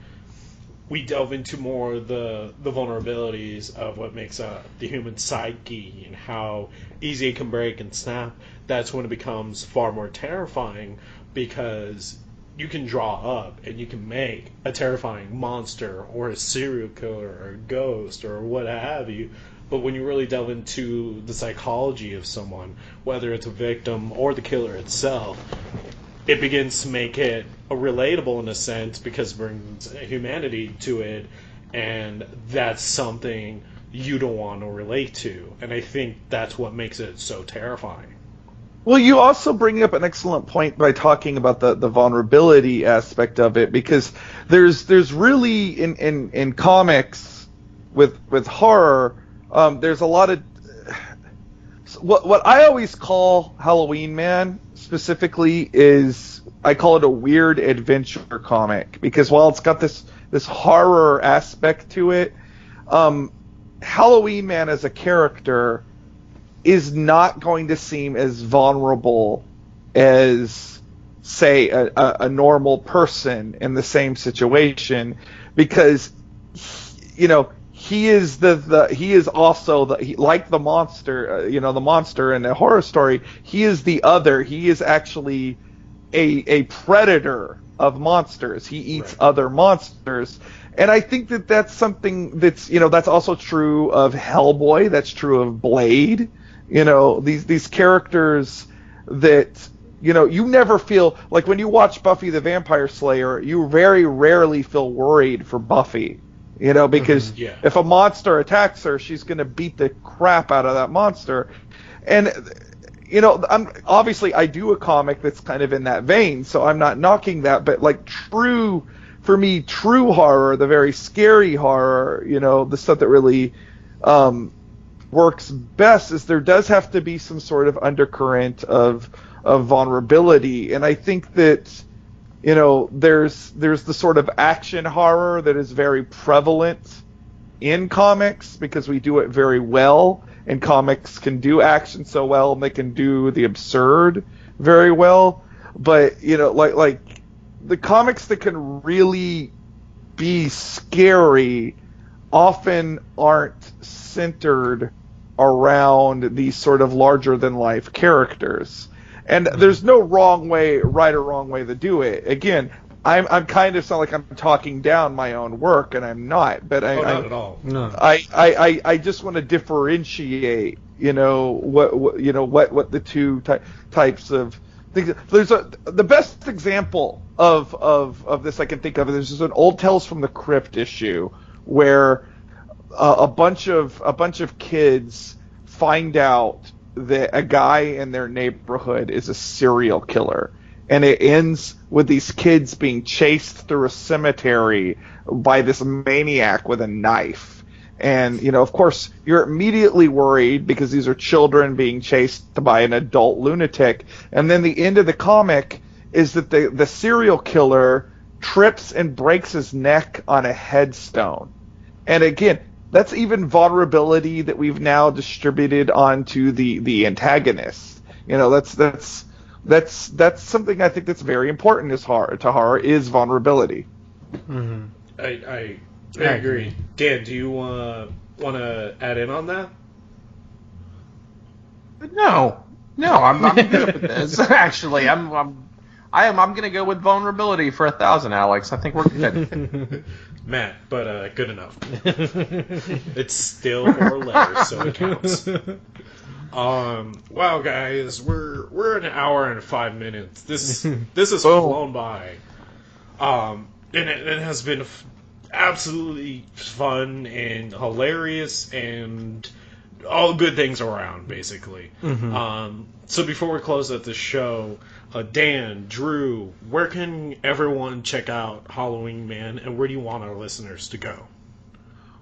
we delve into more the vulnerabilities of what makes the human psyche and how easy it can break and snap. That's when it becomes far more terrifying, because you can draw up and you can make a terrifying monster or a serial killer or a ghost or what have you. But when you really delve into the psychology of someone, whether it's a victim or the killer itself, it begins to make it relatable in a sense, because it brings humanity to it, and that's something you don't want to relate to. And I think that's what makes it so terrifying. Well, you also bring up an excellent point by talking about the vulnerability aspect of it, because there's really in comics with horror, there's a lot of what I always call Halloweenman specifically is, I call it a weird adventure comic, because while it's got this horror aspect to it, Halloweenman as a character is not going to seem as vulnerable as, say, a normal person in the same situation, because he is he is also like the monster, the monster in a horror story. He is the other. He is actually a predator of monsters. He eats other monsters. And I think that's something that's also true of Hellboy. That's true of Blade. These characters that, you never feel, like when you watch Buffy the Vampire Slayer, you very rarely feel worried for Buffy, because if a monster attacks her, she's going to beat the crap out of that monster. And, obviously I do a comic that's kind of in that vein, so I'm not knocking that, but like true horror, the very scary horror, the stuff that really, works best, is there does have to be some sort of undercurrent of vulnerability. And I think that there's the sort of action horror that is very prevalent in comics, because we do it very well, and comics can do action so well, and they can do the absurd very well. But like the comics that can really be scary often aren't centered around these sort of larger than life characters. And there's no right or wrong way to do it. Again, I'm kind of sound like I'm talking down my own work, and I'm not. But not at all. No. I just want to differentiate, what the two types of things. There's the best example of this I can think of. There's just an old Tales from the Crypt issue where a bunch of kids find out that a guy in their neighborhood is a serial killer, and it ends with these kids being chased through a cemetery by this maniac with a knife. And, of course, you're immediately worried because these are children being chased by an adult lunatic. And then the end of the comic is that the serial killer trips and breaks his neck on a headstone. And again, that's even vulnerability that we've now distributed onto the antagonist. That's something I think that's very important to horror is vulnerability. Mm-hmm. I agree. Dan, do you want to add in on that? No, I'm good with this. Actually, I'm going to go with vulnerability for 1,000, Alex. I think we're good. Matt, but good enough. It's still 4 letters, so it counts. Wow, guys, we're an hour and 5 minutes. This has flown by. And it has been absolutely fun and hilarious and all good things around, basically. Mm-hmm. So before we close out the show, Dan, Drew, where can everyone check out Halloweenman, and where do you want our listeners to go?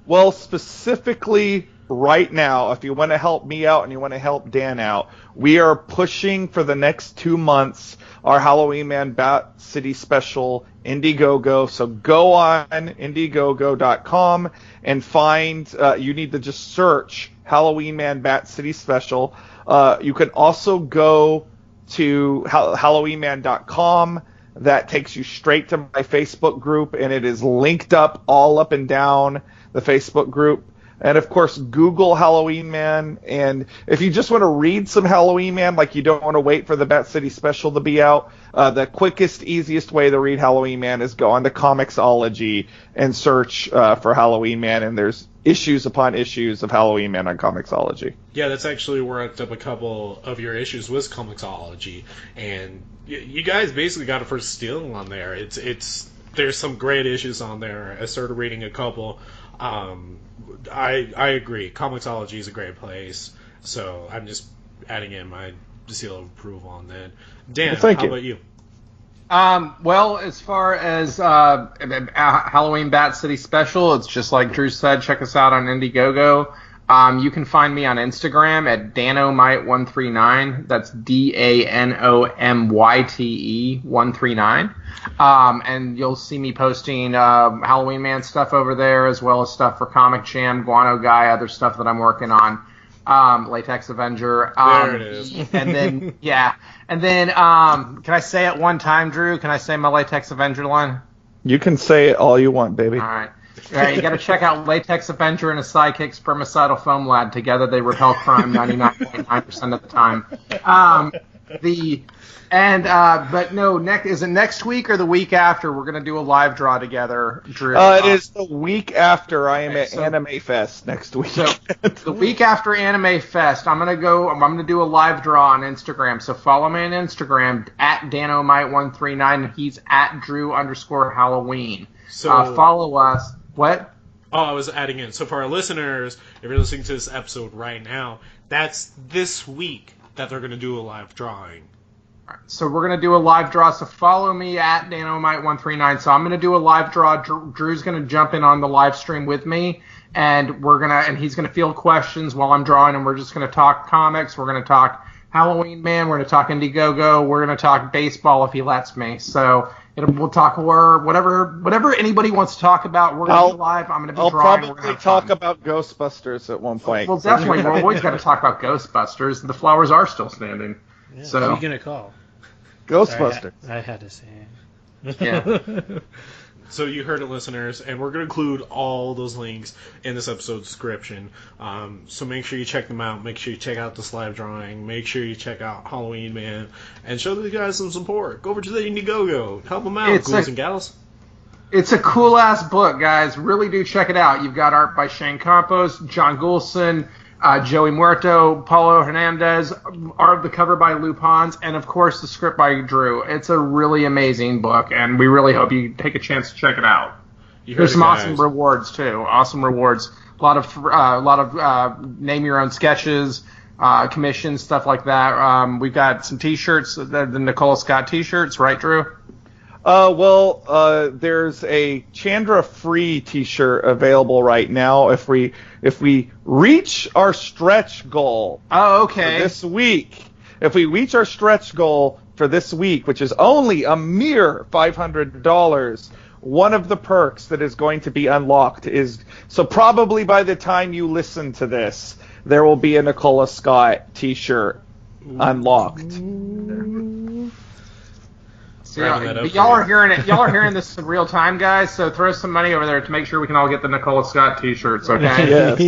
Well, specifically right now, if you want to help me out and you want to help Dan out, we are pushing for the next 2 months our Halloweenman Bat City special, Indiegogo. So go on Indiegogo.com and find, you need to just search Halloweenman Bat City special. You can also go to Halloweenman.com. That takes you straight to my Facebook group, and it is linked up all up and down the Facebook group. And, of course, Google Halloweenman. And if you just want to read some Halloweenman, like you don't want to wait for the Bat City special to be out, the quickest, easiest way to read Halloweenman is go on to Comixology and search for Halloweenman, and there's issues upon issues of Halloweenman on Comixology. Yeah, that's actually where I picked up a couple of your issues with Comixology, and you guys basically got it for stealing on there. There's some great issues on there. I started reading a couple. I agree. Comixology is a great place, so I'm just adding in my seal of approval on that. Dan, how about you? Well, as far as Halloween Bat City Special, it's just like Drew said, check us out on Indiegogo. You can find me on Instagram at Danomite139. That's DANOMYTE 139. And you'll see me posting Halloweenman stuff over there, as well as stuff for Comic Jam, Guano Guy, other stuff that I'm working on. Latex Avenger. There it is. And then, yeah. And then, can I say it one time, Drew? Can I say my Latex Avenger line? You can say it all you want, baby. All right. You got to check out Latex Avenger and a sidekick spermicidal foam lad. Together they repel crime 99.9% of the time. But no, is it next week or the week after? We're gonna do a live draw together, Drew. It is the week after. I am at Anime Fest next week. So the week after Anime Fest, I'm gonna do a live draw on Instagram. So follow me on Instagram at Danomite139, and he's at Drew_Halloween. So follow us. What? Oh, I was adding in. So for our listeners, if you're listening to this episode right now, that's this week that they're going to do a live drawing. All right, so we're going to do a live draw. So follow me at Danomite139. So I'm going to do a live draw. Drew's going to jump in on the live stream with me, and he's going to field questions while I'm drawing, and we're just going to talk comics. We're going to talk Halloweenman. We're going to talk Indiegogo. We're going to talk baseball if he lets me. So we'll talk horror, whatever anybody wants to talk about. We're going to be live. I'm going to be drawing. I'll probably talk about Ghostbusters at one point. Well, definitely. We're always got to talk about Ghostbusters. The flowers are still standing. Yeah, so who are you going to call? Ghostbusters. I had to say it. Yeah. So you heard it, listeners, and we're going to include all those links in this episode's description. So make sure you check them out. Make sure you check out this live drawing. Make sure you check out Halloweenman, and show the guys some support. Go over to the Indiegogo. Help them out, ghouls and gals. It's a cool-ass book, guys. Really do check it out. You've got art by Shane Campos, John Goulson, Joey Muerto, Paulo Hernandez, art of the cover by Lou Pons, and of course the script by Drew. It's a really amazing book, and we really hope you take a chance to check it out. There's some awesome rewards too. Awesome rewards. A lot of name your own sketches. commissions, stuff like that. We've got some T-shirts, the Nicola Scott T-shirts, right, Drew? There's a Chandra free T-shirt available right now. If we reach our stretch goal, this week, if we reach our stretch goal for this week, which is only a mere $500, one of the perks that is going to be unlocked is, so probably by the time you listen to this, there will be a Nicola Scott T-shirt unlocked. So, y'all are hearing it. Y'all are hearing this in real time, guys. So throw some money over there to make sure we can all get the Nicola Scott T-shirts. Okay. Yes.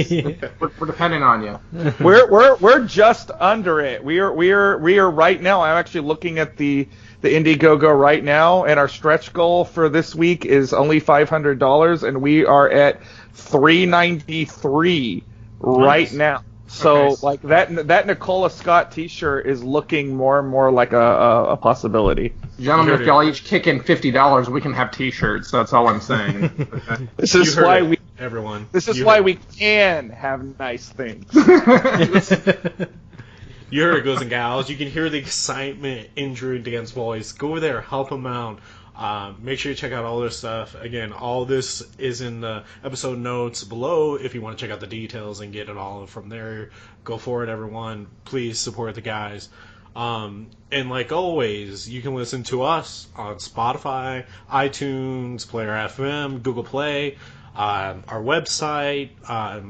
We're depending on you. We're just under it. We are right now. I'm actually looking at the Indiegogo right now, and our stretch goal for this week is only $500, and we are at $393 right now. So like that Nicola Scott T-shirt is looking more and more like a possibility. Gentlemen, if y'all each kick in $50, we can have T-shirts. That's all I'm saying. This is why we can have nice things. You heard it, guys and gals. You can hear the excitement in Drew Dan's voice. Go over there, help him out. Make sure you check out all this stuff. Again, all this is in the episode notes below. If you want to check out the details and get it all from there, go for it, everyone. Please support the guys. And like always, you can listen to us on Spotify, iTunes, Player FM, Google Play, our website. I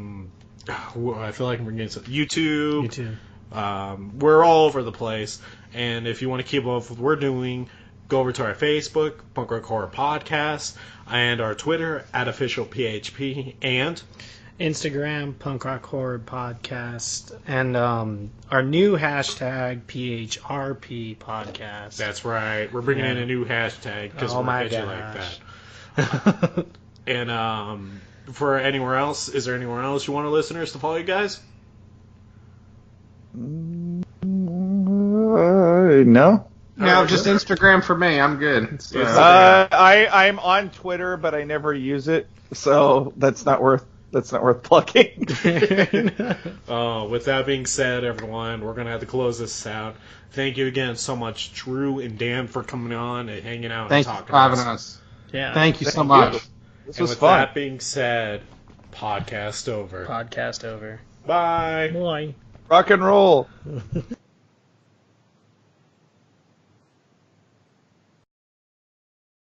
feel like I'm forgetting something. YouTube. We're all over the place. And if you want to keep up with what we're doing, go over to our Facebook, Punk Rock Horror Podcast, and our Twitter, @officialphp, and Instagram, Punk Rock Horror Podcast, and our new hashtag, PHRP Podcast. That's right. We're bringing in a new hashtag because we're edgy like that. And for anywhere else, is there anywhere else you want our listeners to follow you guys? No. No, just Instagram for me. I'm good. I'm on Twitter, but I never use it, so that's not worth plugging. With that being said, everyone, we're gonna have to close this out. Thank you again so much, Drew and Dan, for coming on and hanging out and talking for having us. Yeah. Thank you so much. This was with fun. That being said, podcast over. Podcast over. Bye. Bye. Rock and roll.